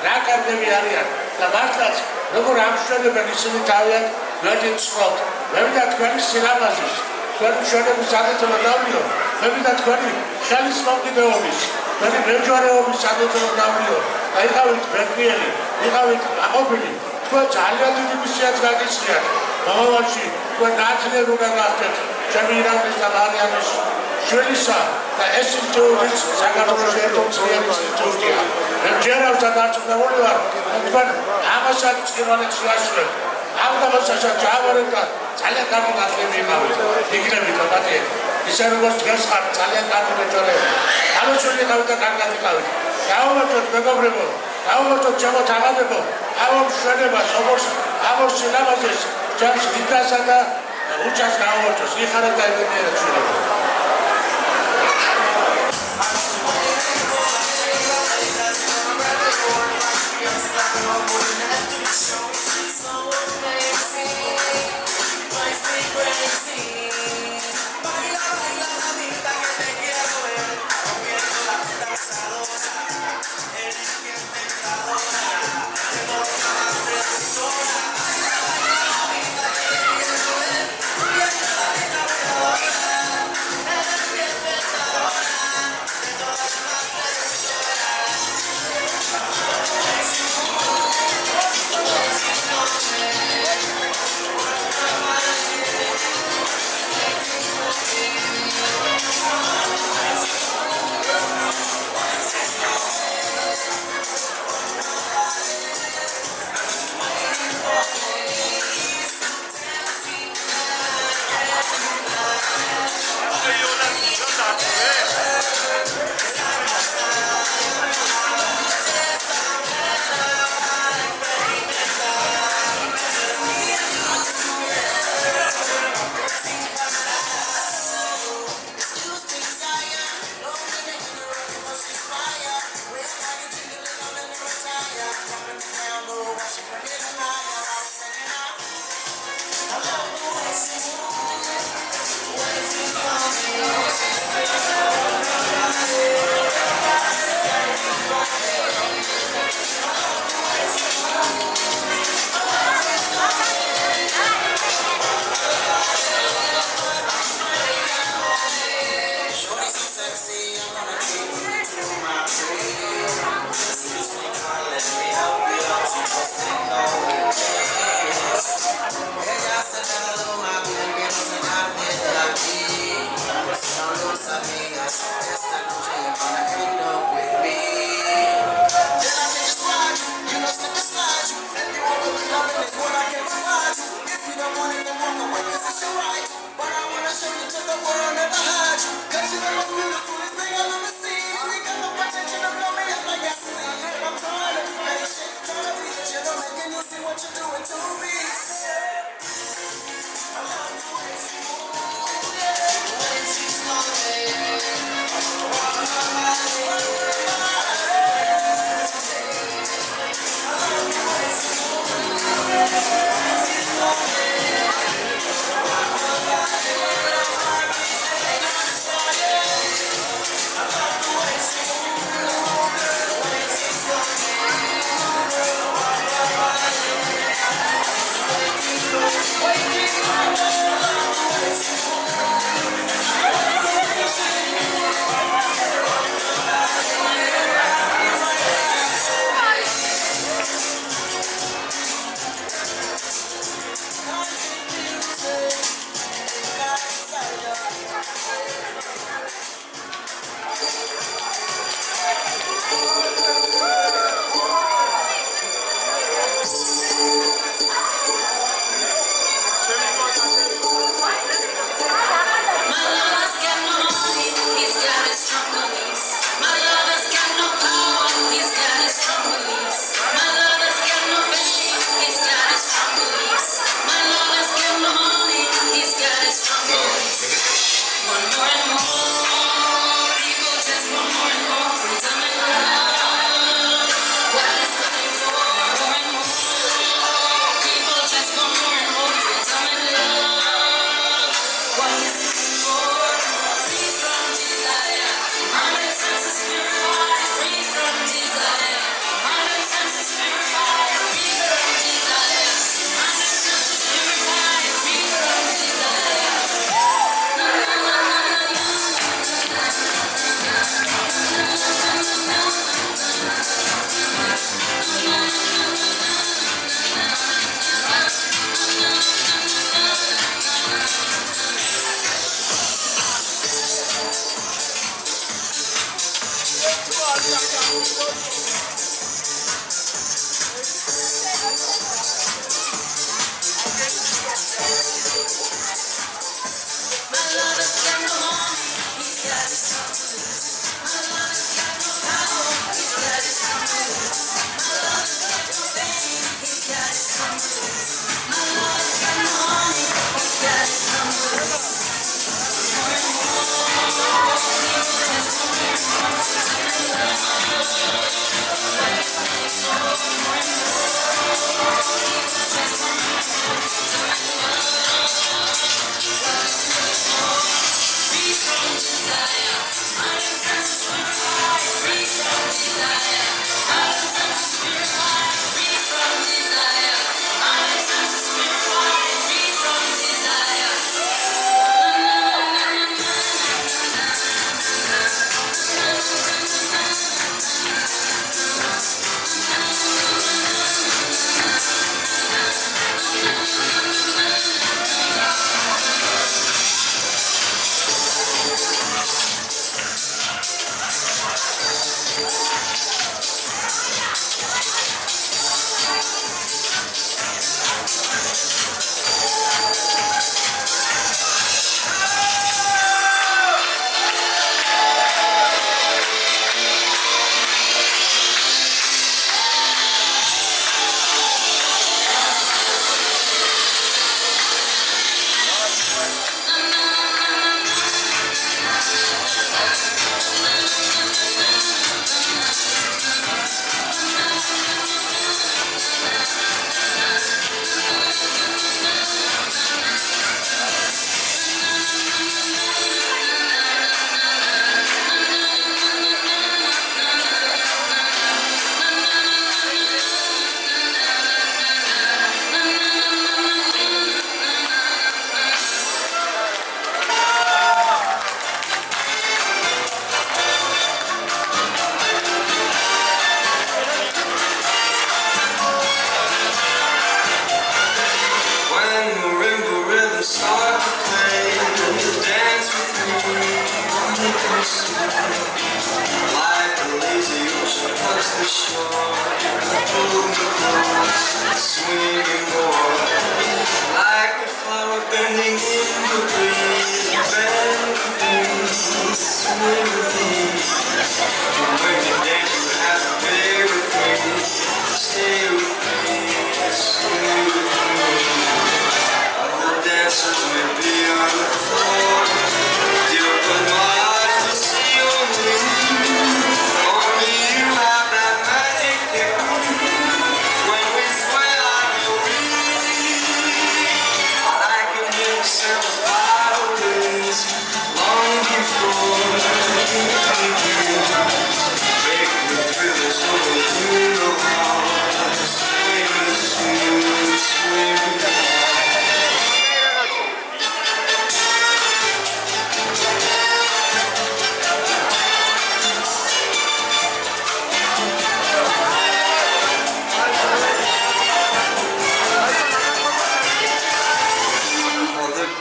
რა კარგები არიან და მართლაც როგორ ამშვენებენ ისინი თავიანთ გვერდით სხდოთ. მევიდა თქვენი სილამაზის, თქვენი მშვენების საგრძელო დავლიო, მევიდა თქვენი ხელის მომკიდეობის, თქვენი მეჯვარეობის საგრძელო დავლიო და იყავით ბედნიერი, იყავით აყოფილი, თქვენ ძალიან დიდი მისიაც გაგისრიათ. მომავალში თქვენ ნათლიერ უნდა გახდეთ ჩემი ირაკლის და მარიამის შვილისა და ეს ინსტიტუტიც საქართველოს ერთობლივ ინსტიტუტია. ჯერავს და დარწმუნებული ვარ, თქვენ ამასაც წირვალებს შეასრულებთ. ამ გამოსასაც ჩავარეთ და ძალიან კარგი ნათლები იყავით. იქნებით პატიეთ. ისე როგორც დღეს ხართ ძალიან კარგი მეჯვარეები. ამოშვილი იყავით და კარგად იყავით. გავუმართოთ მეგობრებო, გავუმართოთ ჩემო თაღადებო, ამ მშვენებას, როგორც ამ სილამაზეს, ჩემს დიდასა და უჩას გავუმართოს. იხარეთ და ებედნიერად შვილებო.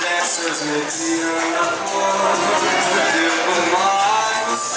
Dancers may be on the floor, but my eyes will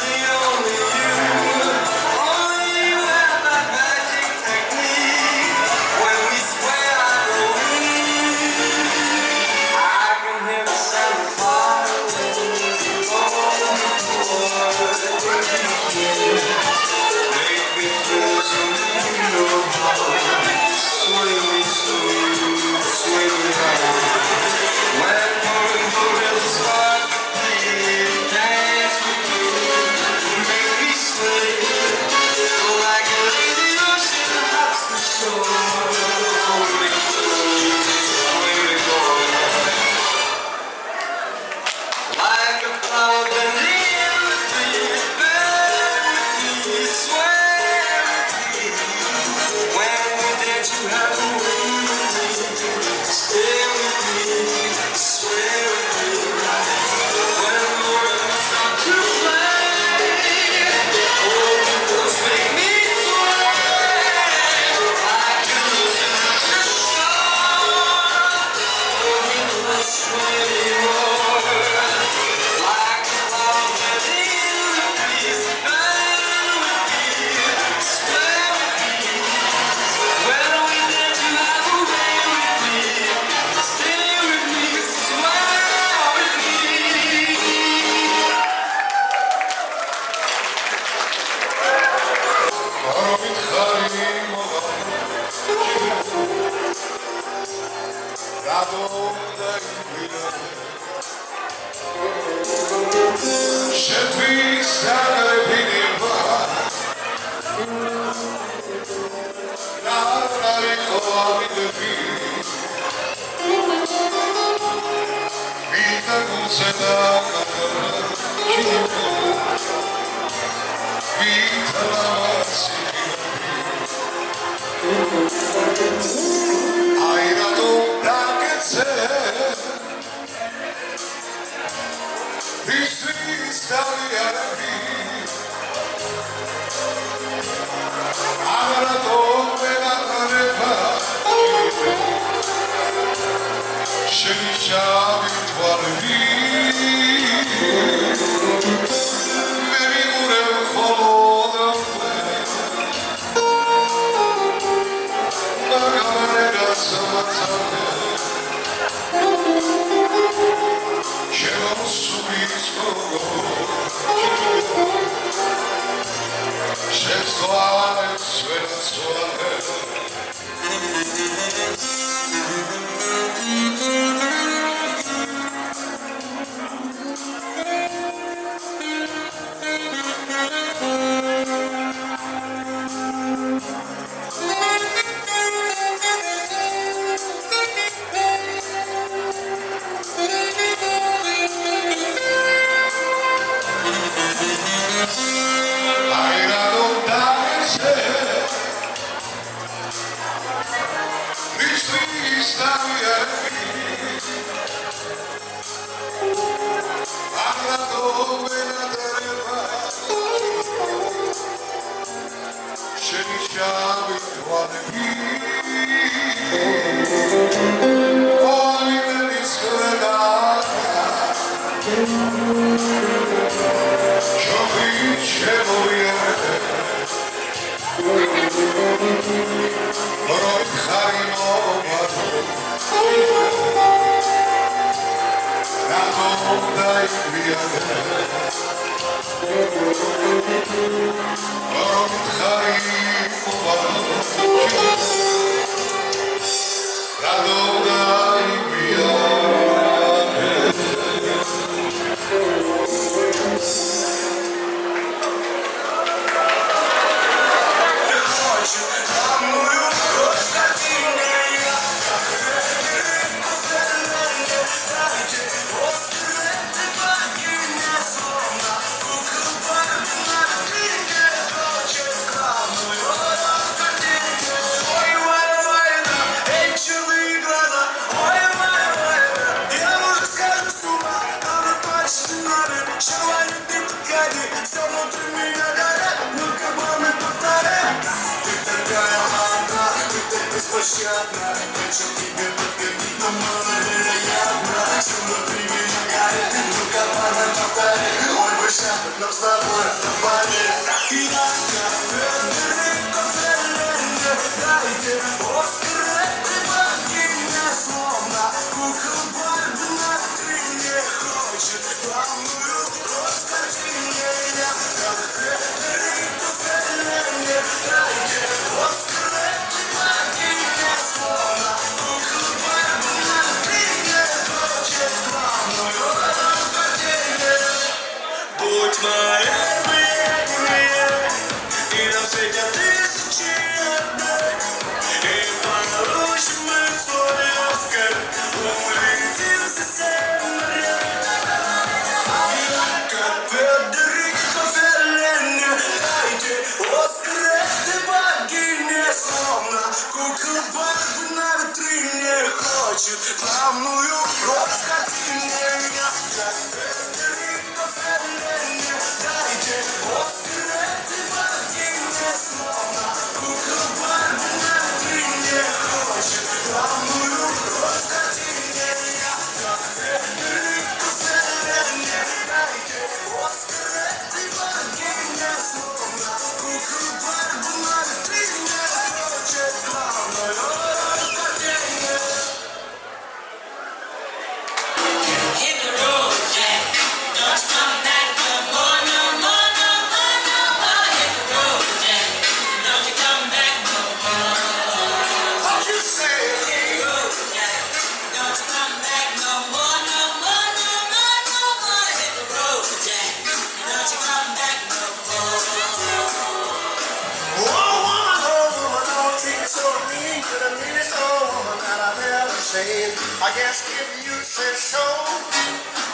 saying. I guess if you say so,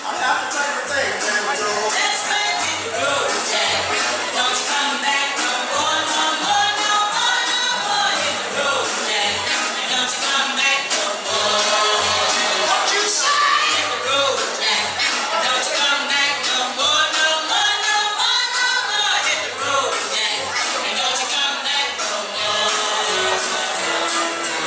I have to take the things and go. Let's make it grow, Jack. Don't you come back no more, no more, no more, no more. Hit the road, Jack. Don't you come back no more. What you say? Hit the road, Jack. Don't you come back no more, no more, no more, no more. Hit the road, Jack. Don't you come back no more.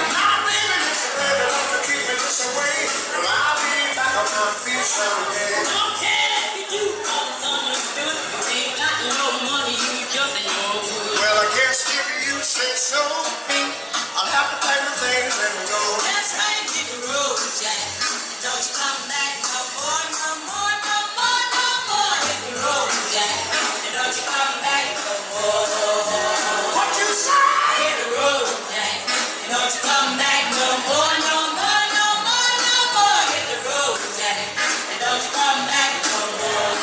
Now, baby, listen, baby, don't you keep me this way. I'll be back on my feet someday. Don't care if you do, 'cause it's understood. You ain't got no money, you just ain't no good. Well, I guess if you say so, I'll have to pack my things and go. Let's make it the road, Jack. Don't you come back no more, no more, no more, no more. Hit the road, Jack. Don't you come back no more. What you say? Hit the road, Jack. Don't you come back no more, no more, no more, no more. Hit the road, Jack. Don't you come back no more.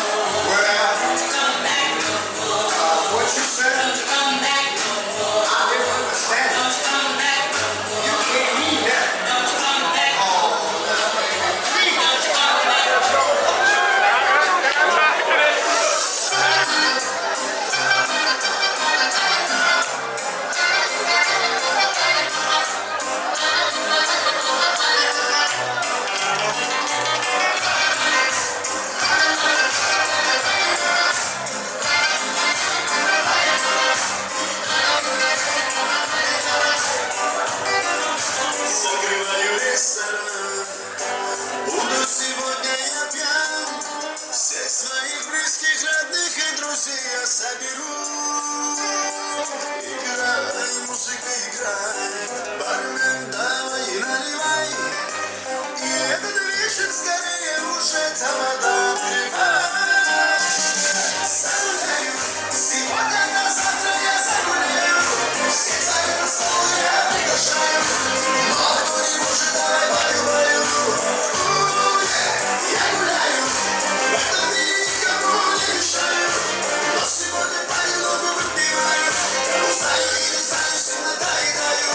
Well, don't you come back no more. What you said? Don't you come back no more. I didn't understand. Don't you come back no more. You can't read that. Don't you come back no more. Please, don't you come back no more. Буду сегодня я пьян. Всех своих близких, родных и друзей я соберу. Играй, музыка, играй. Бармен, давай, наливай. И этот вечер скорее уже тамада наливай. Загуляю, сегодня на завтра я загуляю. Все за это стол я приглашаю. Но кто не может, давай баю-баю. Я гуляю, в этом мире никому не мешаю. Но сегодня пою, много выпиваю. Знаю и не знаю, всем надоедаю.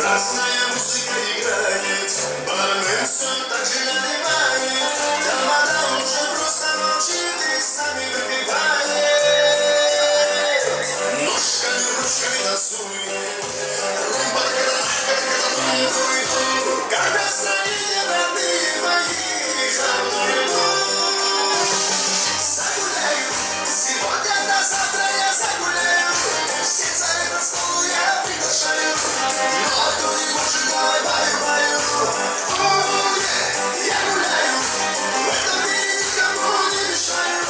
Разная музыка играет, бармен все так же наливает. Тамада уже просто молчит и с нами выпивает. Ножками, ручками танцуй, румба, дуй. Как настроение, родные мои, за мной идут. Загуляю, сегодня на завтра я загуляю. Все за этот стол я приглашаю. Но кто не может, давай баю-баю. Я гуляю, в этом мире никому не мешаю.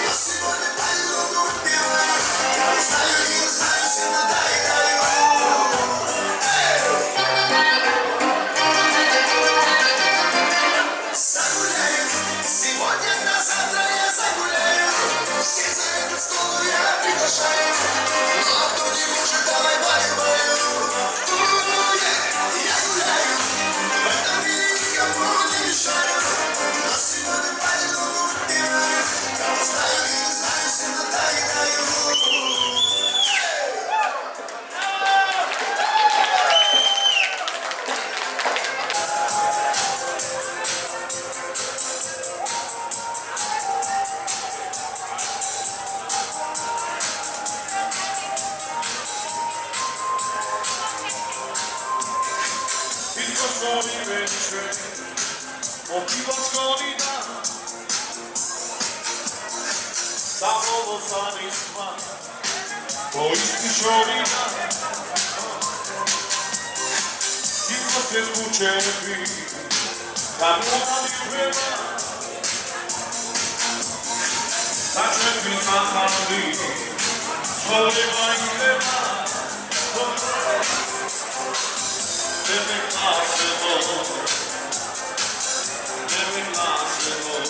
Но сегодня пою, много выпиваю. Знаю и не знаю, всем надоедаю. Загуляю, сегодня на завтра я загуляю. Все за этот стол я приглашаю. Но кто не может, давай баю-баю. Я гуляю, в этом мире никому не мешаю. Но сегодня пою, много выпиваю. Знаю и не знаю, всем надоедаю. Tylko sobie będzie, opiwa skolina. Samo sami sma, poisti szolina. Tylko se zvučevi, kad mladi treba. Začne mi mahali, svoje majsteva. Never possible. Never possible.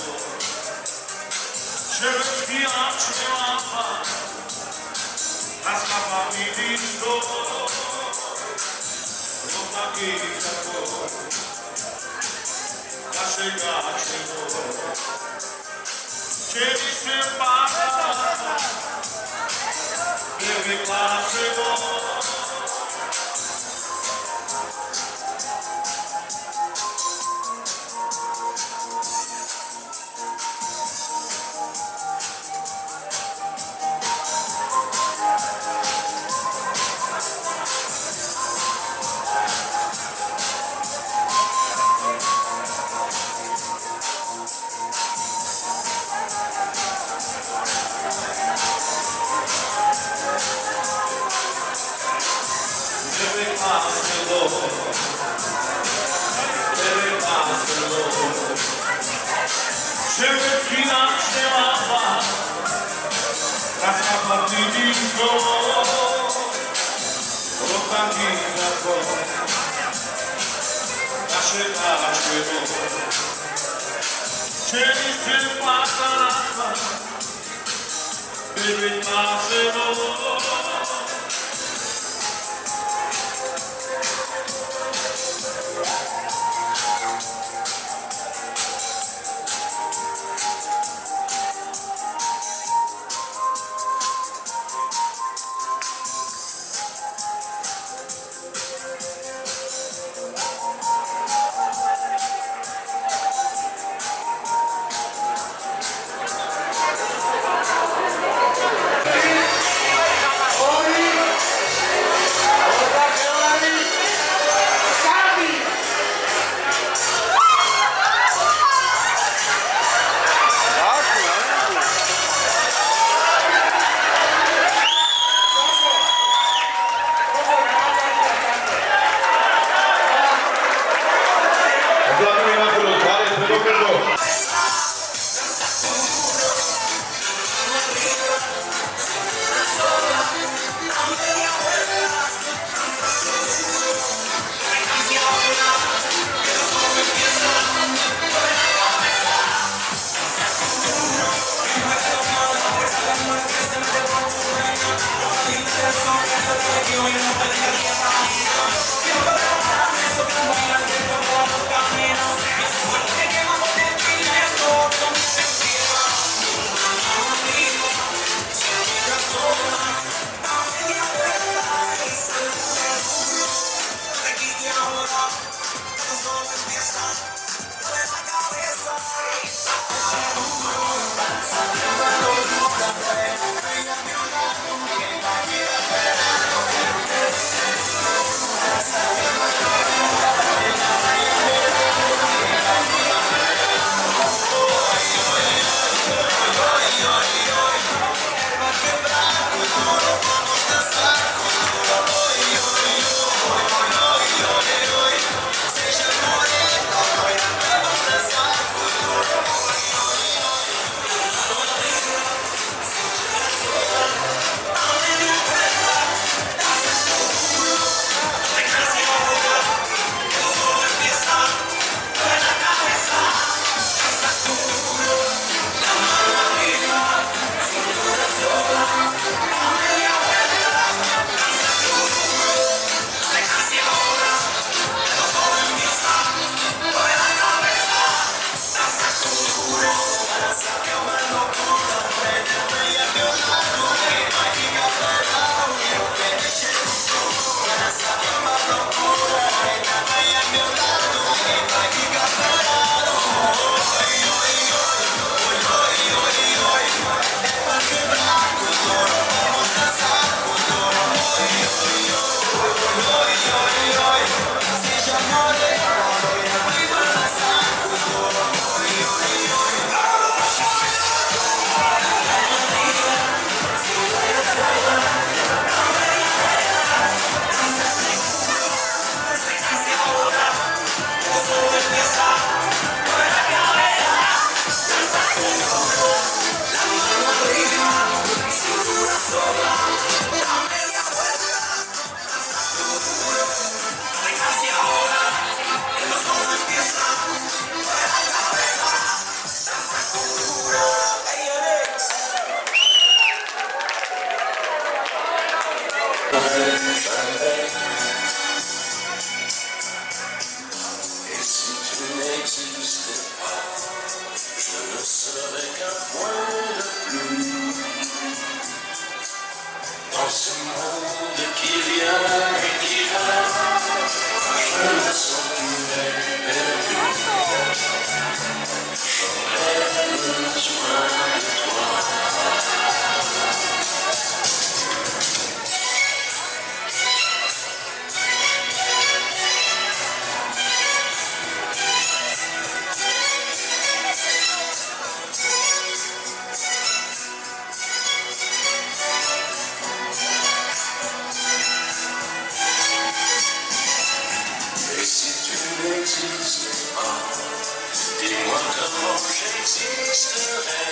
n'existe pas. Dis-moi comment j'existerais.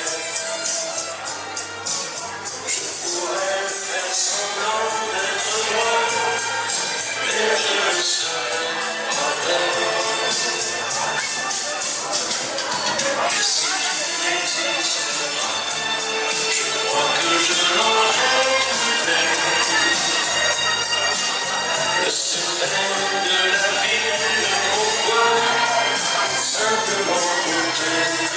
Je pourrais faire semblant d'être moi, mais je ne serais pas vrai. Et si tu n'existes pas, je crois que je l'aurais trouvé. Le secret de la vie, pourquoi simplement pour t'aimer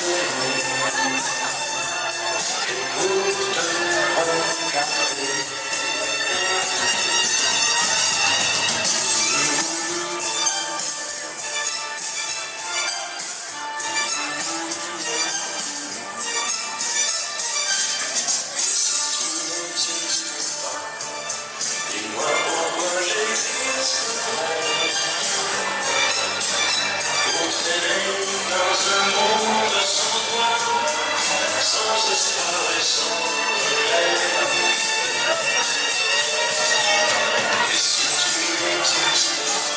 et pour te regarder. Dis-moi pourquoi j'existerais. Pour t'aimer dans un monde sans toi, sans espoir et sans regret. Et si tu n'existes pas,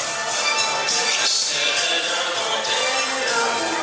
j'essaierai d'inventer l'amour.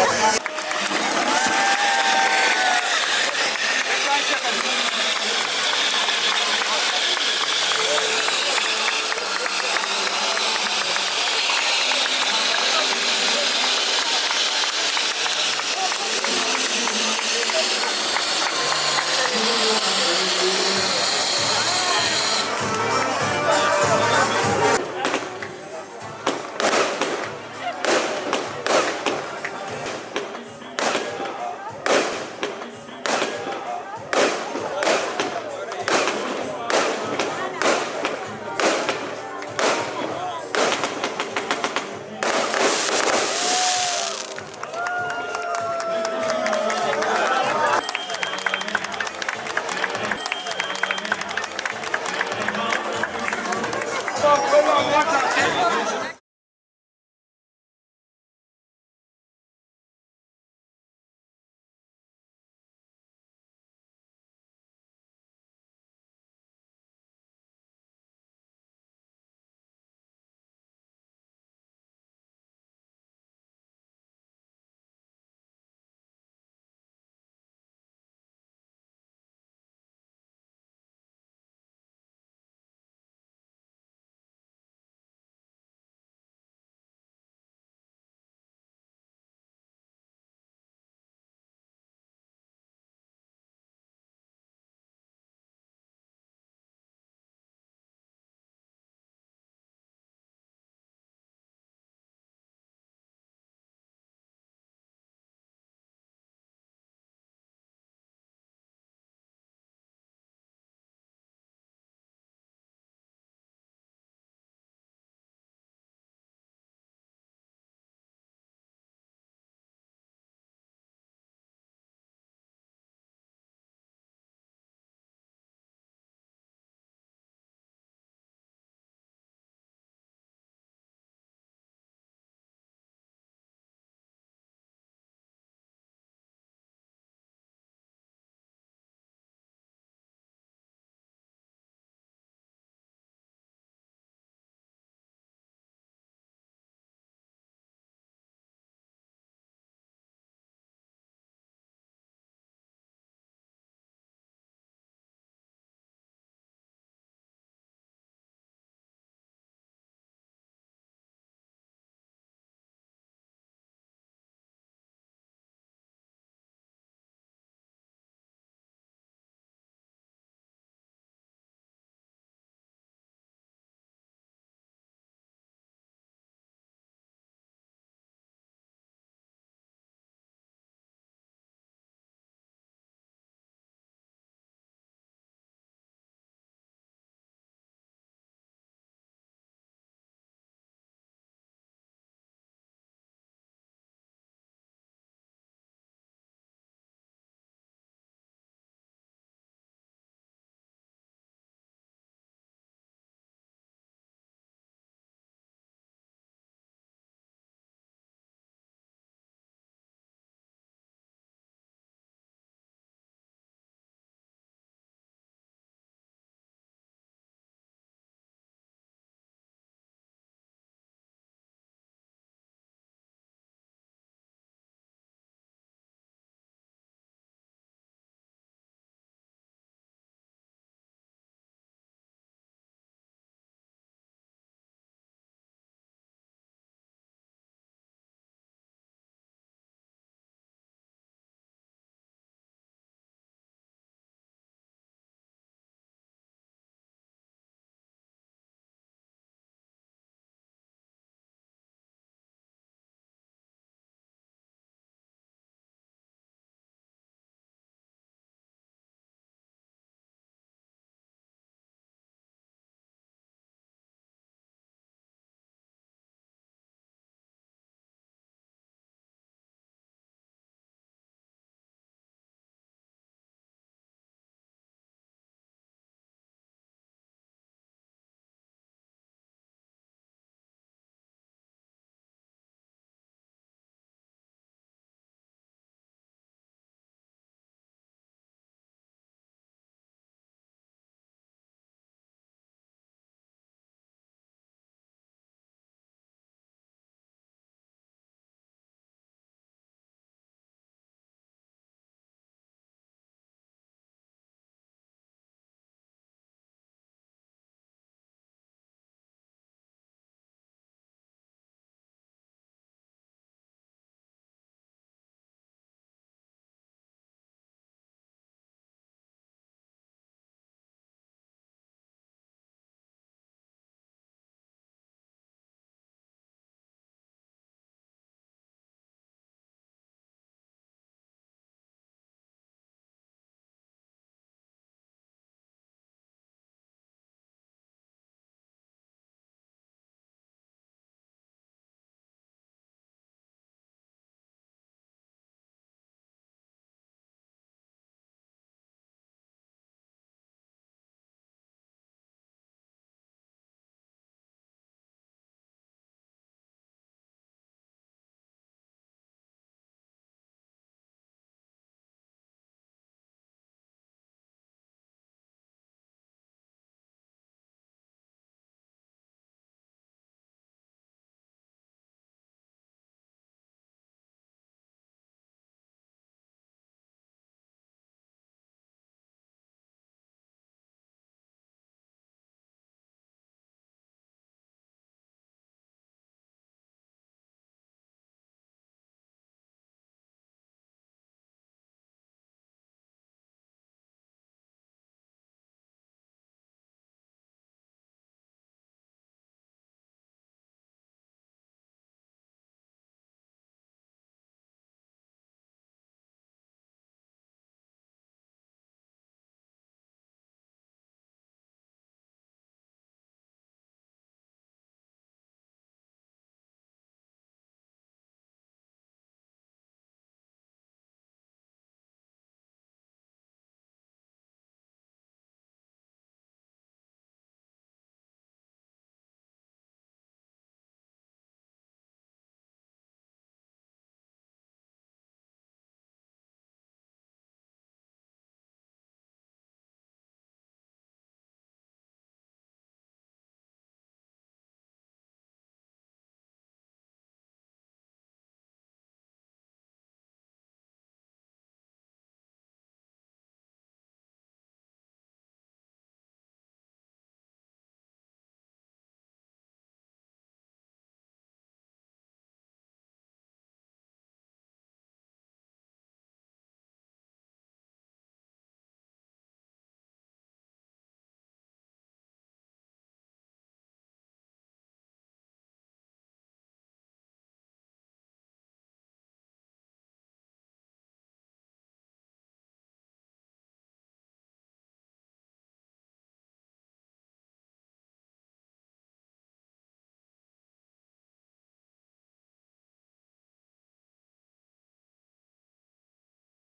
Thank you.